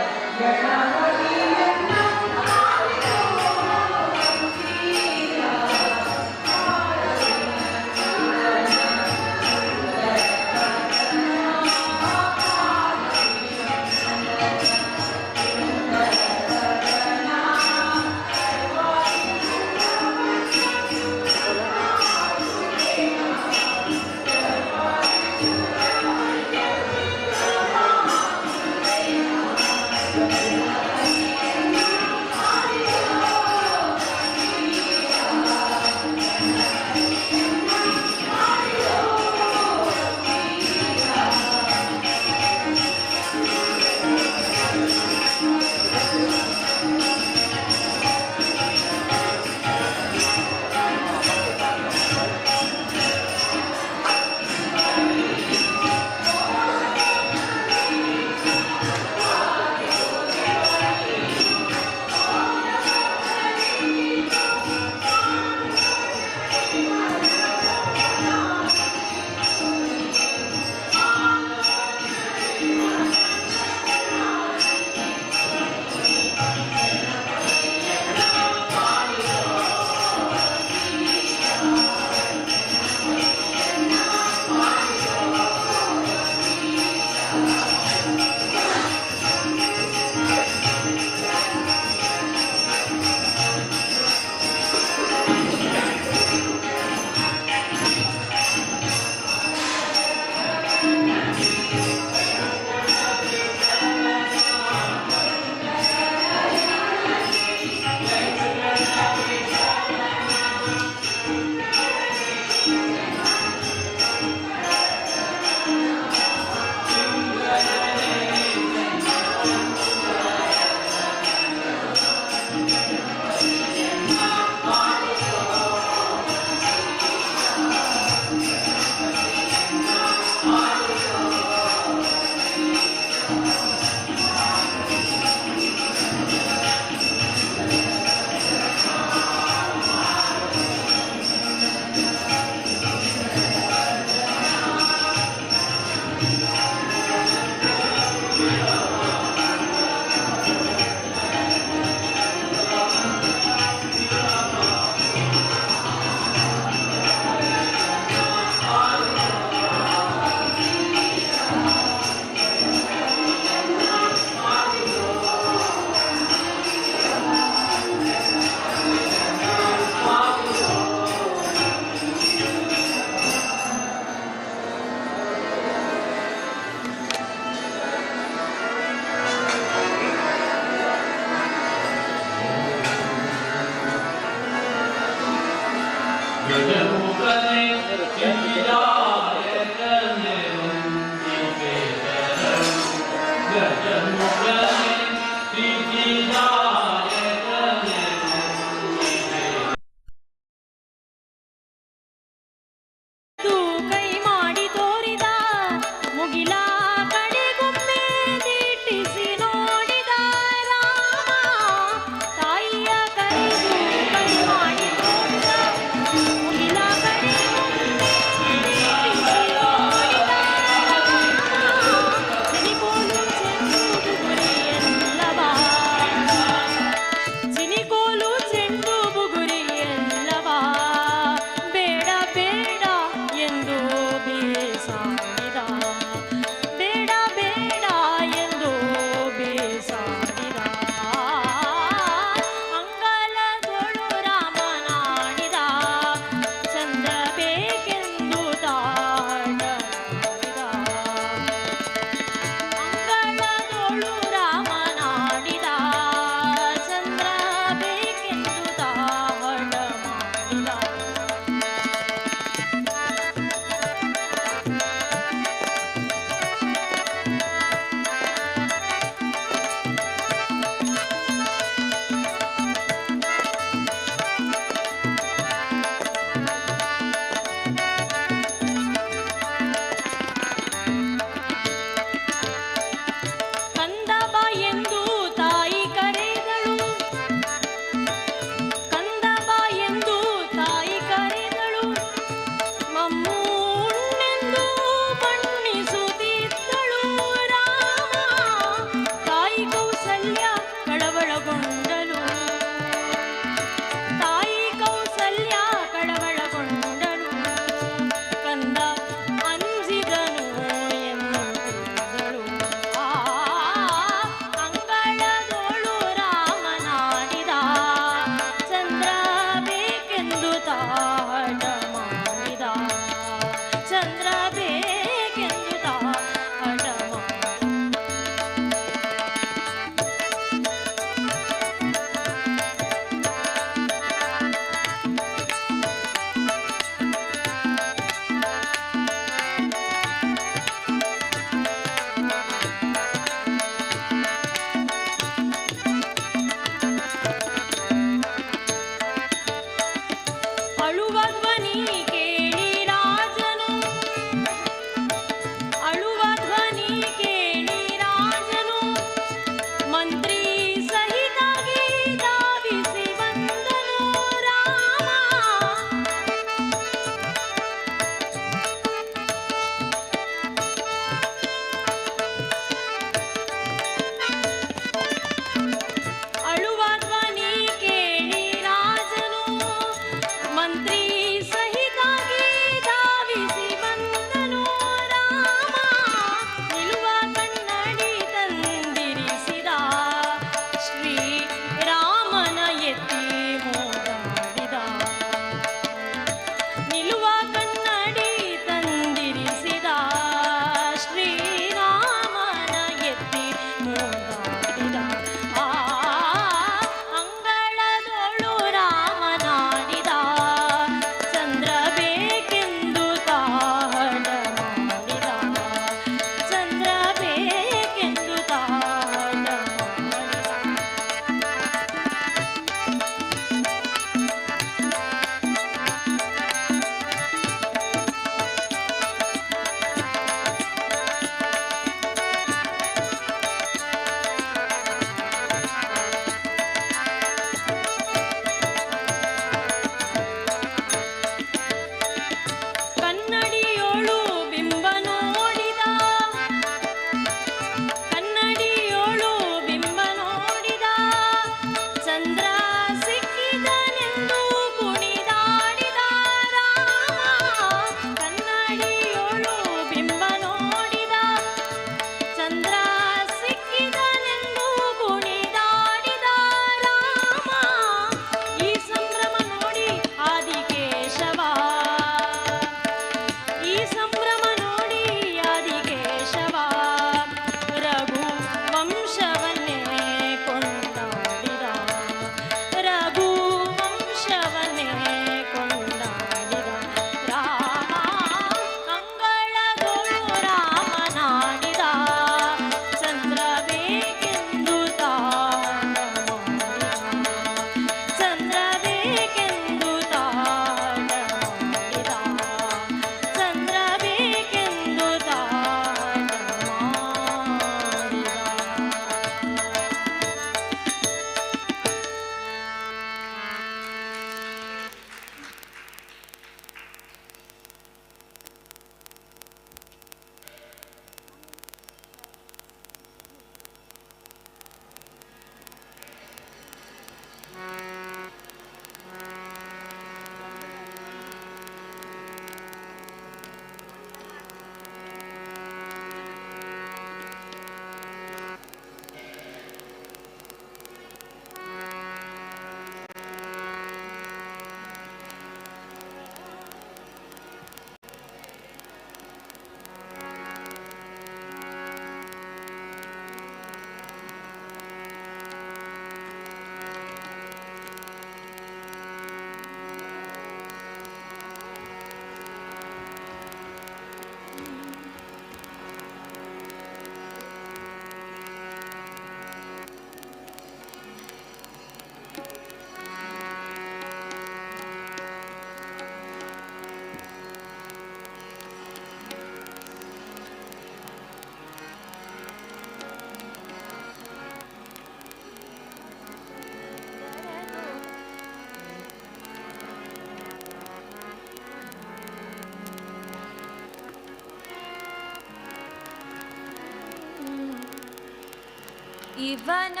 ಇವನ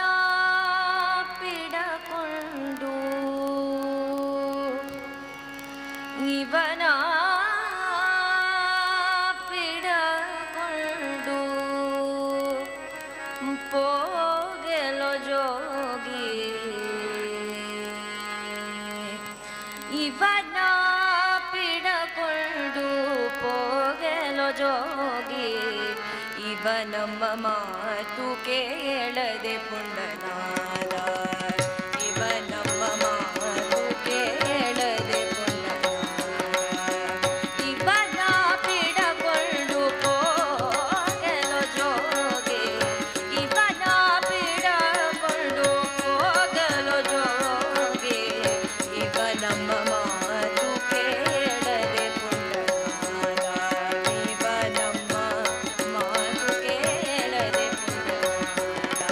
ಪಿಡಕೊಂಡು ಇವನ ಪಿಡಕೊಂಡು ಪೋಗೆಲೋ ಜೋಗಿ ಇವನ ಪಿಡಕೊಂಡು ಪೋಗೆಲೋ ಜೋಗಿ ಇವನಮ್ಮ ಮಾತು ಕೇಳದೆ ಪುಂಡನಾದ ಇವನಮ್ಮ ಮಾತು ಕೇಳದೆ ಪುಂಡನಾದ ಇವನ ಪಿಡಕೊಂಡು ಪೋಗೆಲೋ ಜೋಗಿ ಇವನ ಪಿಡಕೊಂಡು ಪೋಗೆಲೋ ಜೋಗಿ ಇವನಮ್ಮ ಮಾತು ಕೇಳದೆ ಪುಂಡನಾದ ಇವನಮ್ಮ ಮಾತು ಕೇಳದೆ ಪುಂಡನಾದ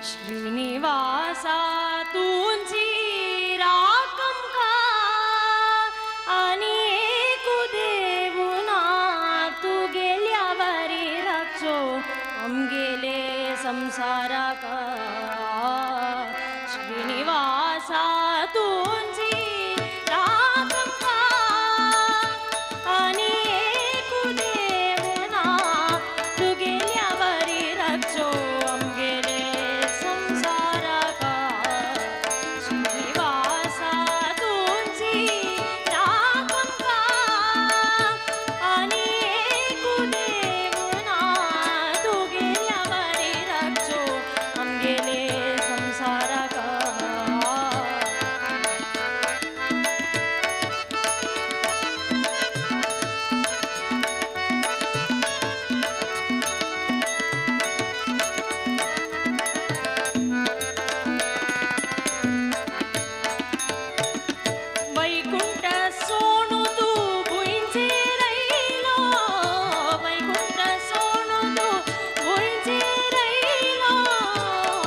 श्रीनिवासा तुझी राखम का आणि कुदेवुना तू गेल्यावरी रक्षो आमगेले संसारा का श्रीनिवासा तुझी राखम का आणि कुदेवुना तू गेल्यावरी रक्षो आमगेले संसारा का श्रीनिवासा तुझी राखम का आणि कुदेवुना तू गेल्यावरी रक्षो आमगेले संसारा का वैकुंठ सोनू तू भुईंचे रहिलो वैकुंठ सोनू तू भुईंचे रहिलो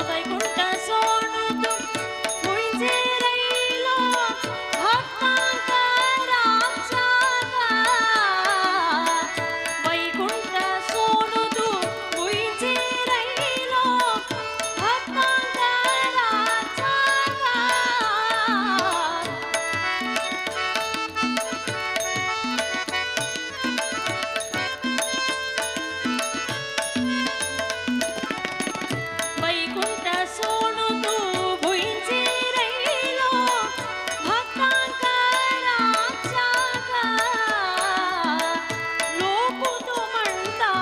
वैकुंठ सोनू तू भुईंचे रहिलो भक्तांचा रामचा वैकुंठ सोनू तू भुईंचे रहिलो भक्तांचा रामचा वैकुंठ सोनू तू भुईंचे रहिलो भक्तांचा रामचा लोक तो म्हणता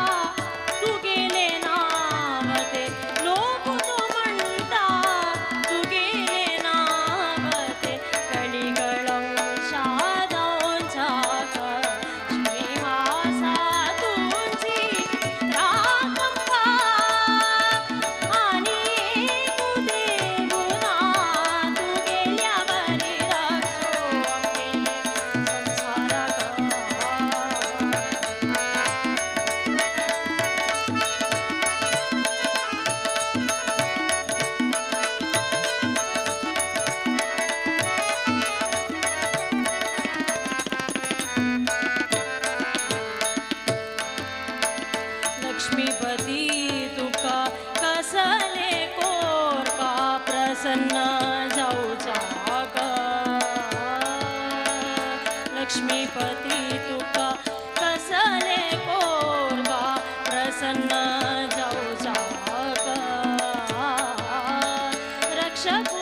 तू गेले नावते लोक तो म्हणता तू गेले नावते कलिगळं शादोंचा श्रीनिवासा तुझी राखम का आणि कुदेवुना तू गेल्यावरी रक्षो आमगेले संसारा का लक्ष्मीपती तुका कसले कोर का प्रसन्न जाऊचा का लक्ष्मीपती तुका कसले कोर का प्रसन्न जाऊचा का रक्षक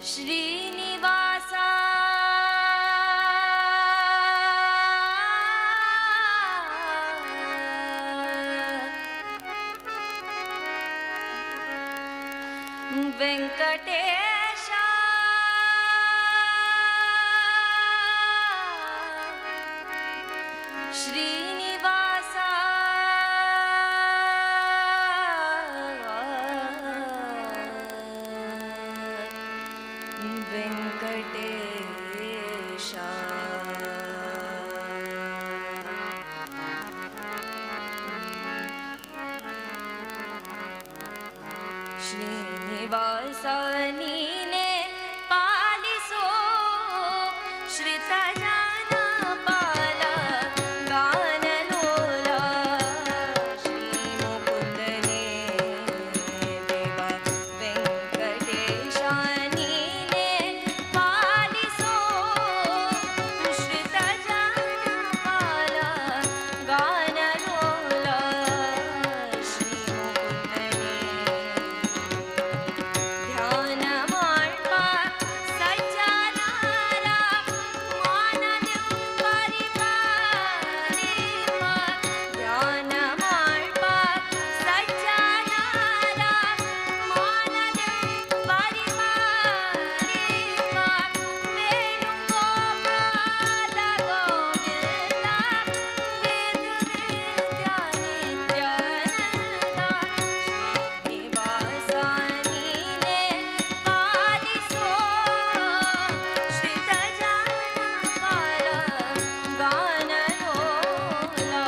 श्रीनिवासा वेंकटेशा श्रीनिवासा वेंकटेशा श्रीनिवासा नीने पालिसो श्रित जाना पाला गानलोला श्रीमुकुन्दने देवा वेंकटेशा नीने पालिसो श्रित जाना पाला गानलोला श्रीमुकुन्दने ध्यान माड्पा सज्जनारा मानदेव परिपालिपा ध्यान माड्पा सज्जनारा मानदेव परिपालिपा वेणुगोपाल गोविंदा वेदवेद्या नित्यानंदा श्रीनिवासा नीने पालिसो श्रित जाना पाला गानलोला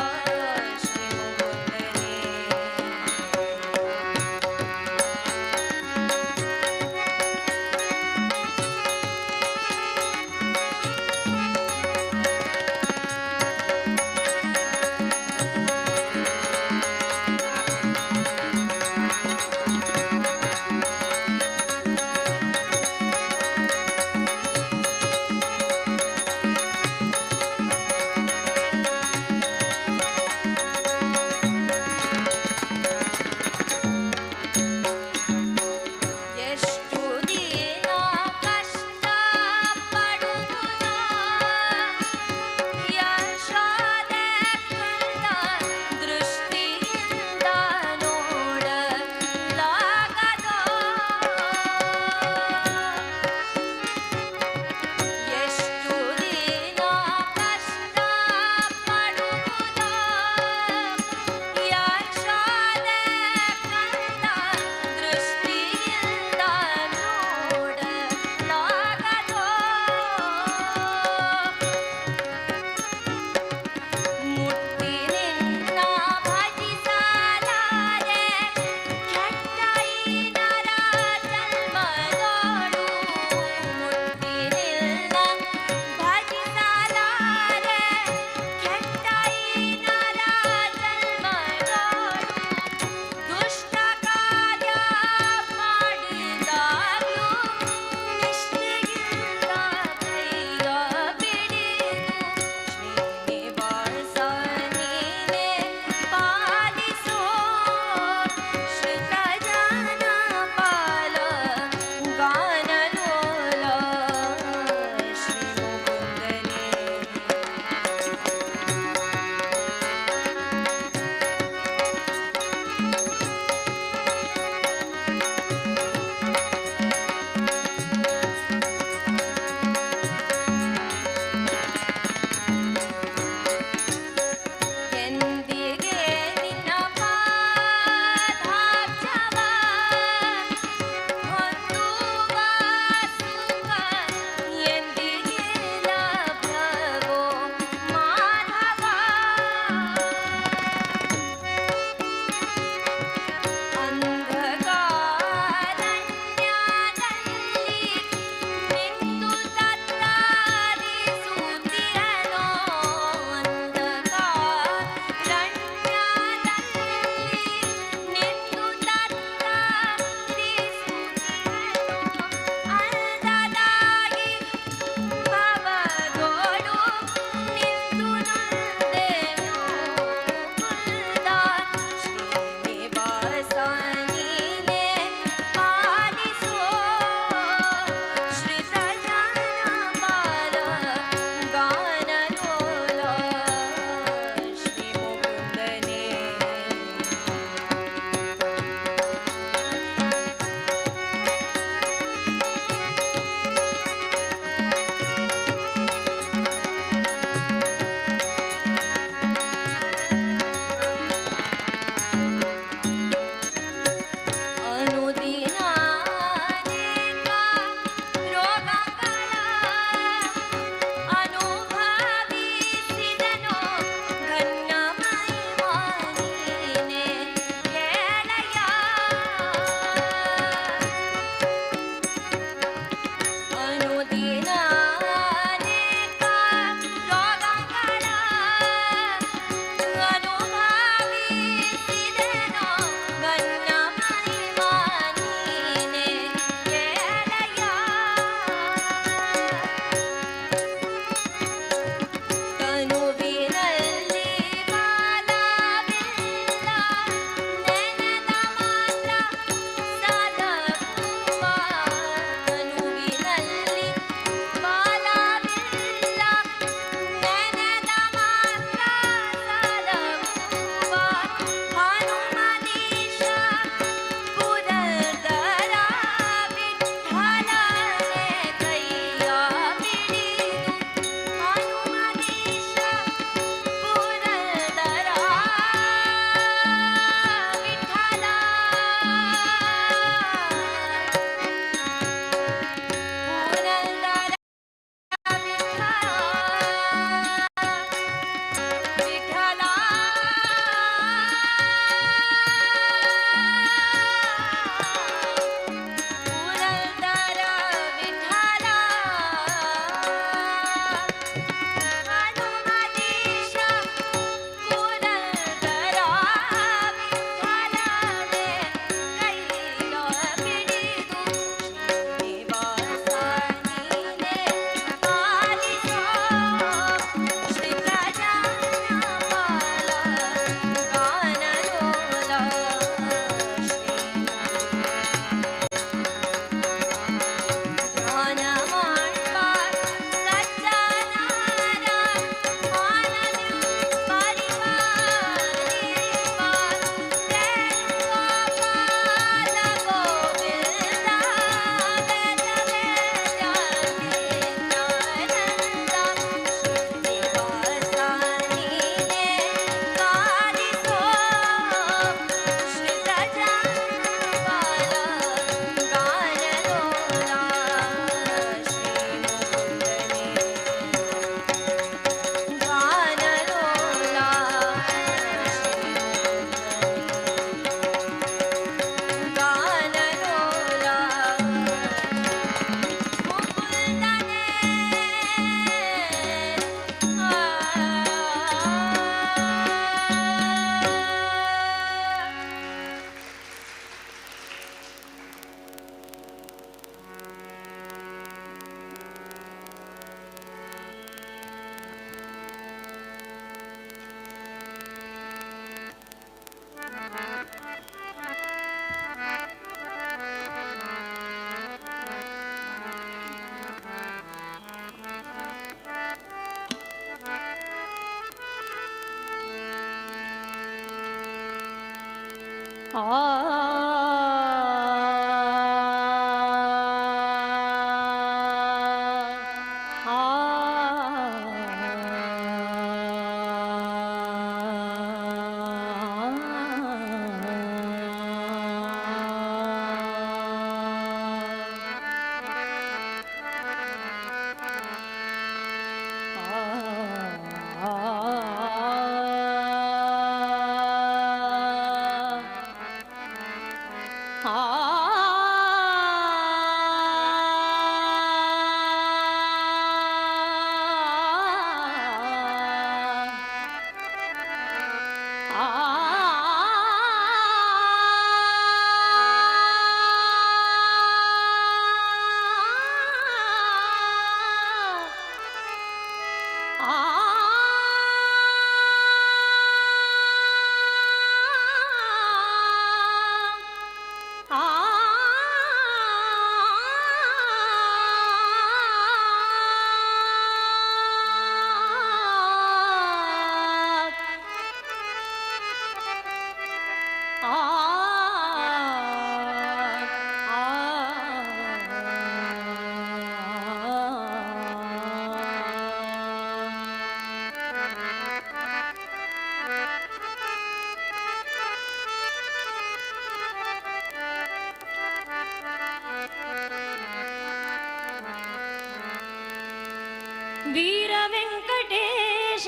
वीर वेंकटेश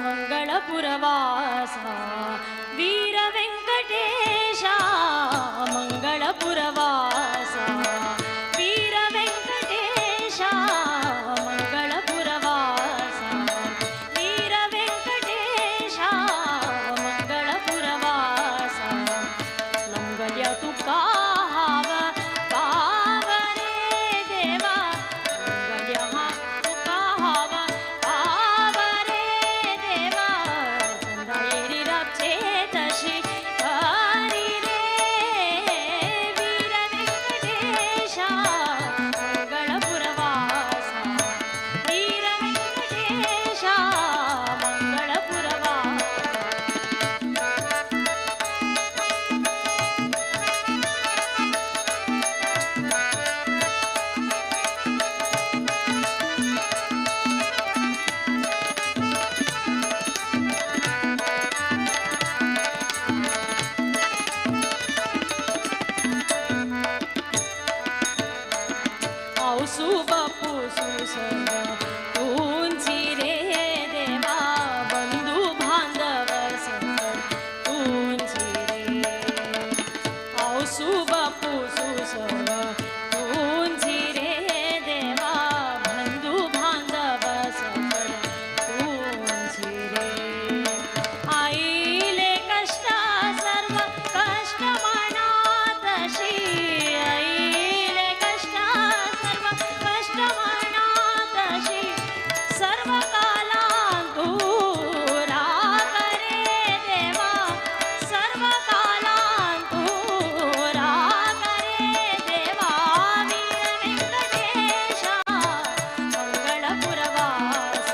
मंगलपुरवास वीर वेंकटेश मंगलपुरवास वीर वेंकटेश मंगलपुरवास वीर वेंकटेश मंगलपुरवास लंगड्या तुका हाव पाव रे देवा लंगड्या तुका हाव पाव रे देवा चंदायरी राचे तशी हरी रे वीर वेंकटेश मंगलपुरवास वीर वेंकटेश मंगलपुरवास औसु बापू सुसंग तुंची रे देवा बंधू बांधव संग तुंची रे औसु बापू सुसंग तुंची रे देवा बंधू बांधव संग तुंची रे आईले कष्ट सर्व कष्ट मनातशी आईले कष्ट सर्व कष्ट मनातशी सर्व कालांतुरा करे देवा सर्व कालांतुरा करे देवा वीर वेंकटेश मंगलपुरवास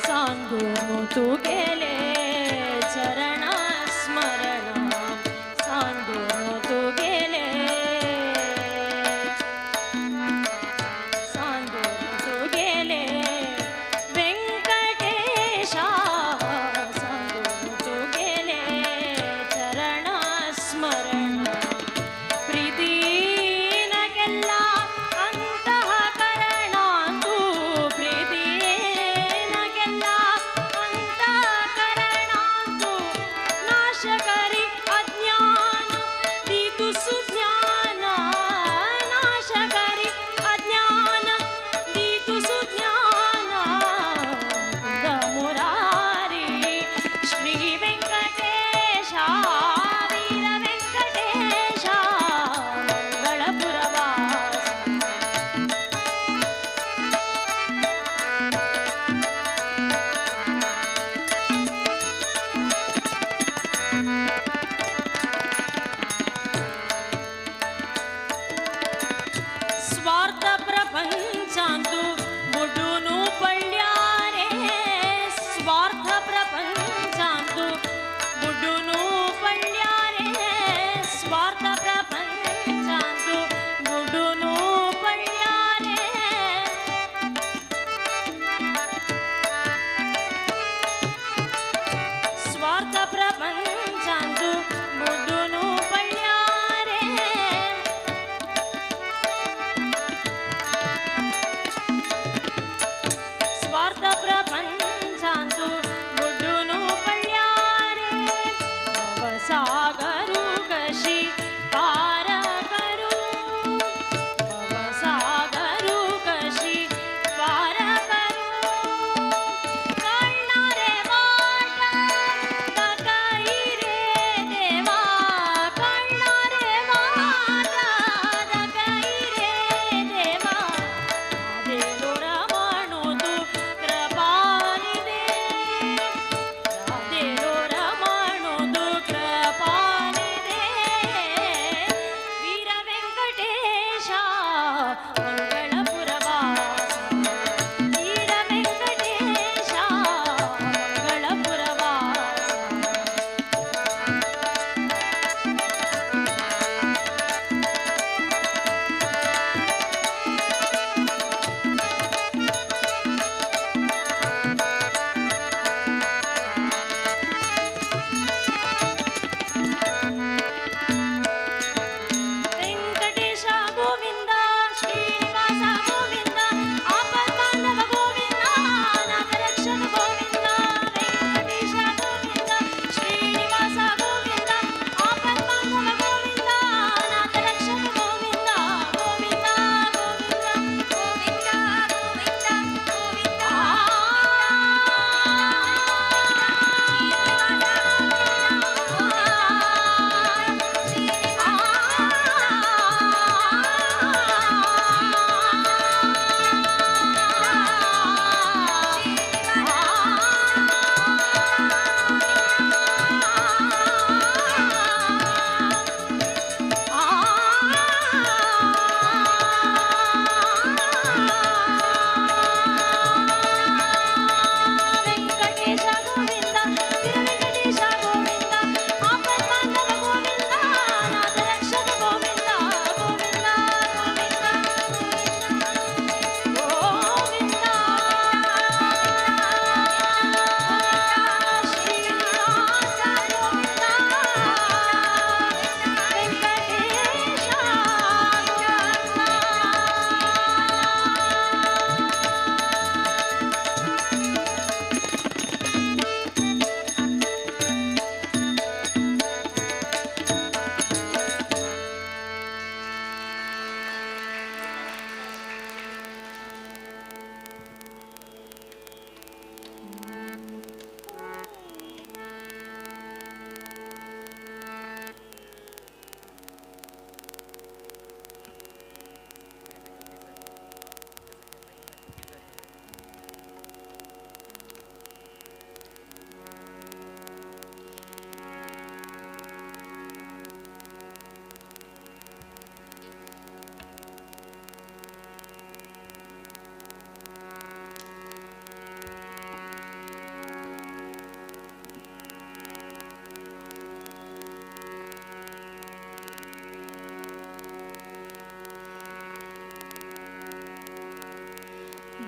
सांगून तू गेले चरण स्मरण सांगून तू गेले सांगून तू गेले व्यंकटेशा सांगून तू गेले चरण स्मरण प्रीतीन केला अंतःकरणांतू प्रीतीन केला अंतःकरणांतू नाश करी अज्ञान दितु सुज्ञान नाश करी अज्ञान दितु सुज्ञान मुकुंद मुरारी श्री वेंकटेशा वीर वेंकटेशा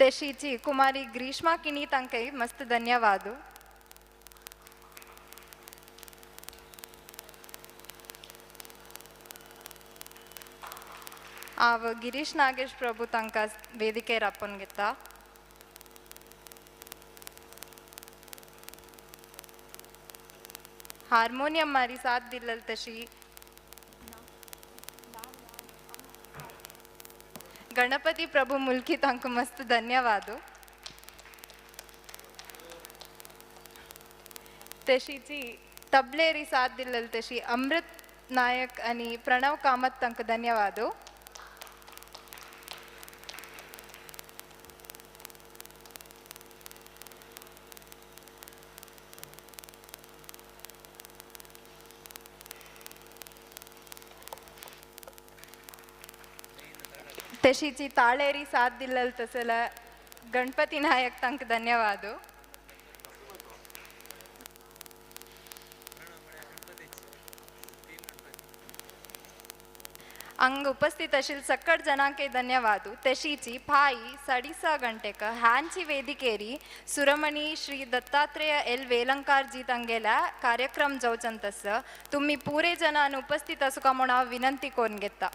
तेशीची कुमारी ग्रीष्मा किनी तंकई मस्त धन्यवाद आव गिरीश नागेश प्रभु तंका वेदिके रप्पन घेता हार्मोनियम मारी साथ दिलल तशी गणपति प्रभु मुल्की तंक मस्त धन्यवाद तशीची तबलेरी साथ दिलल तशी अमृत नायक आणि प्रणव कामत तंक धन्यवाद तशीची ताळेरी साथ दिलल तसला गणपती नायक तंक धन्यवाद अंग उपस्थित अशील सकट जनांके धन्यवाद तशीची फाई सडीसा गंटेक हॅनची वेदिकेरी सुरमणी श्री दत्तात्रेय एल वेलंकार जी तंगेला कार्यक्रम जावचंतस तुम्ही पुरे जनान उपस्थित असुका म्हणा विनंती कोण घेता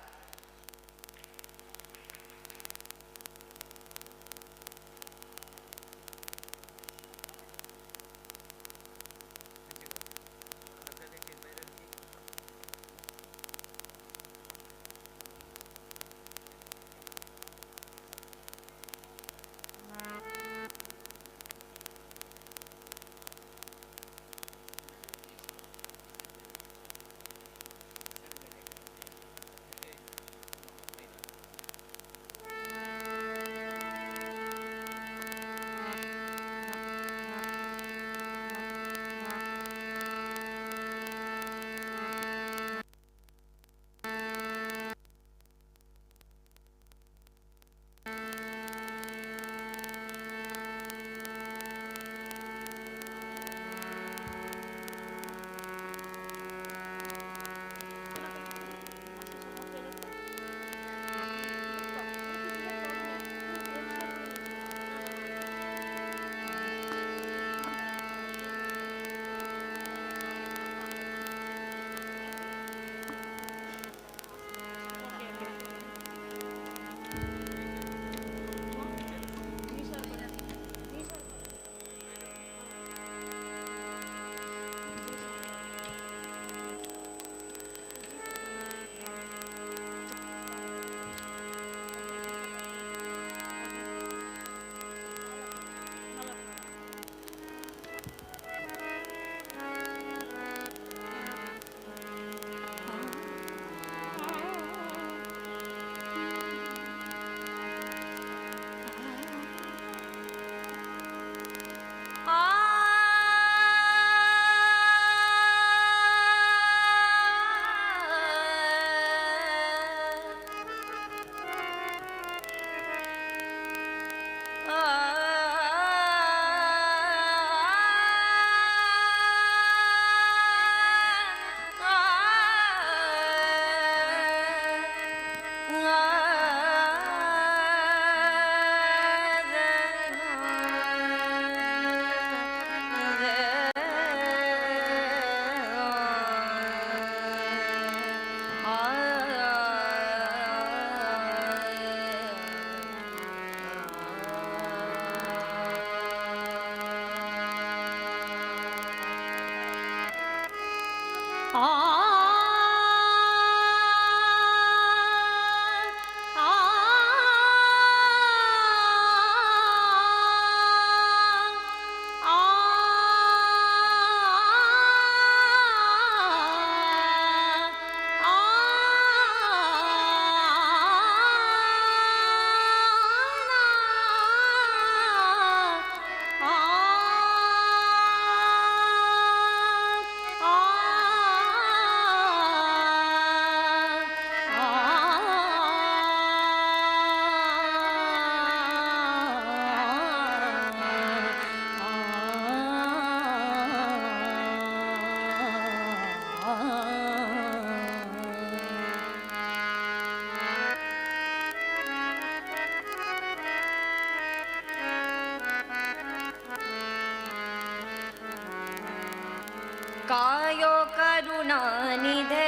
करुणानिधे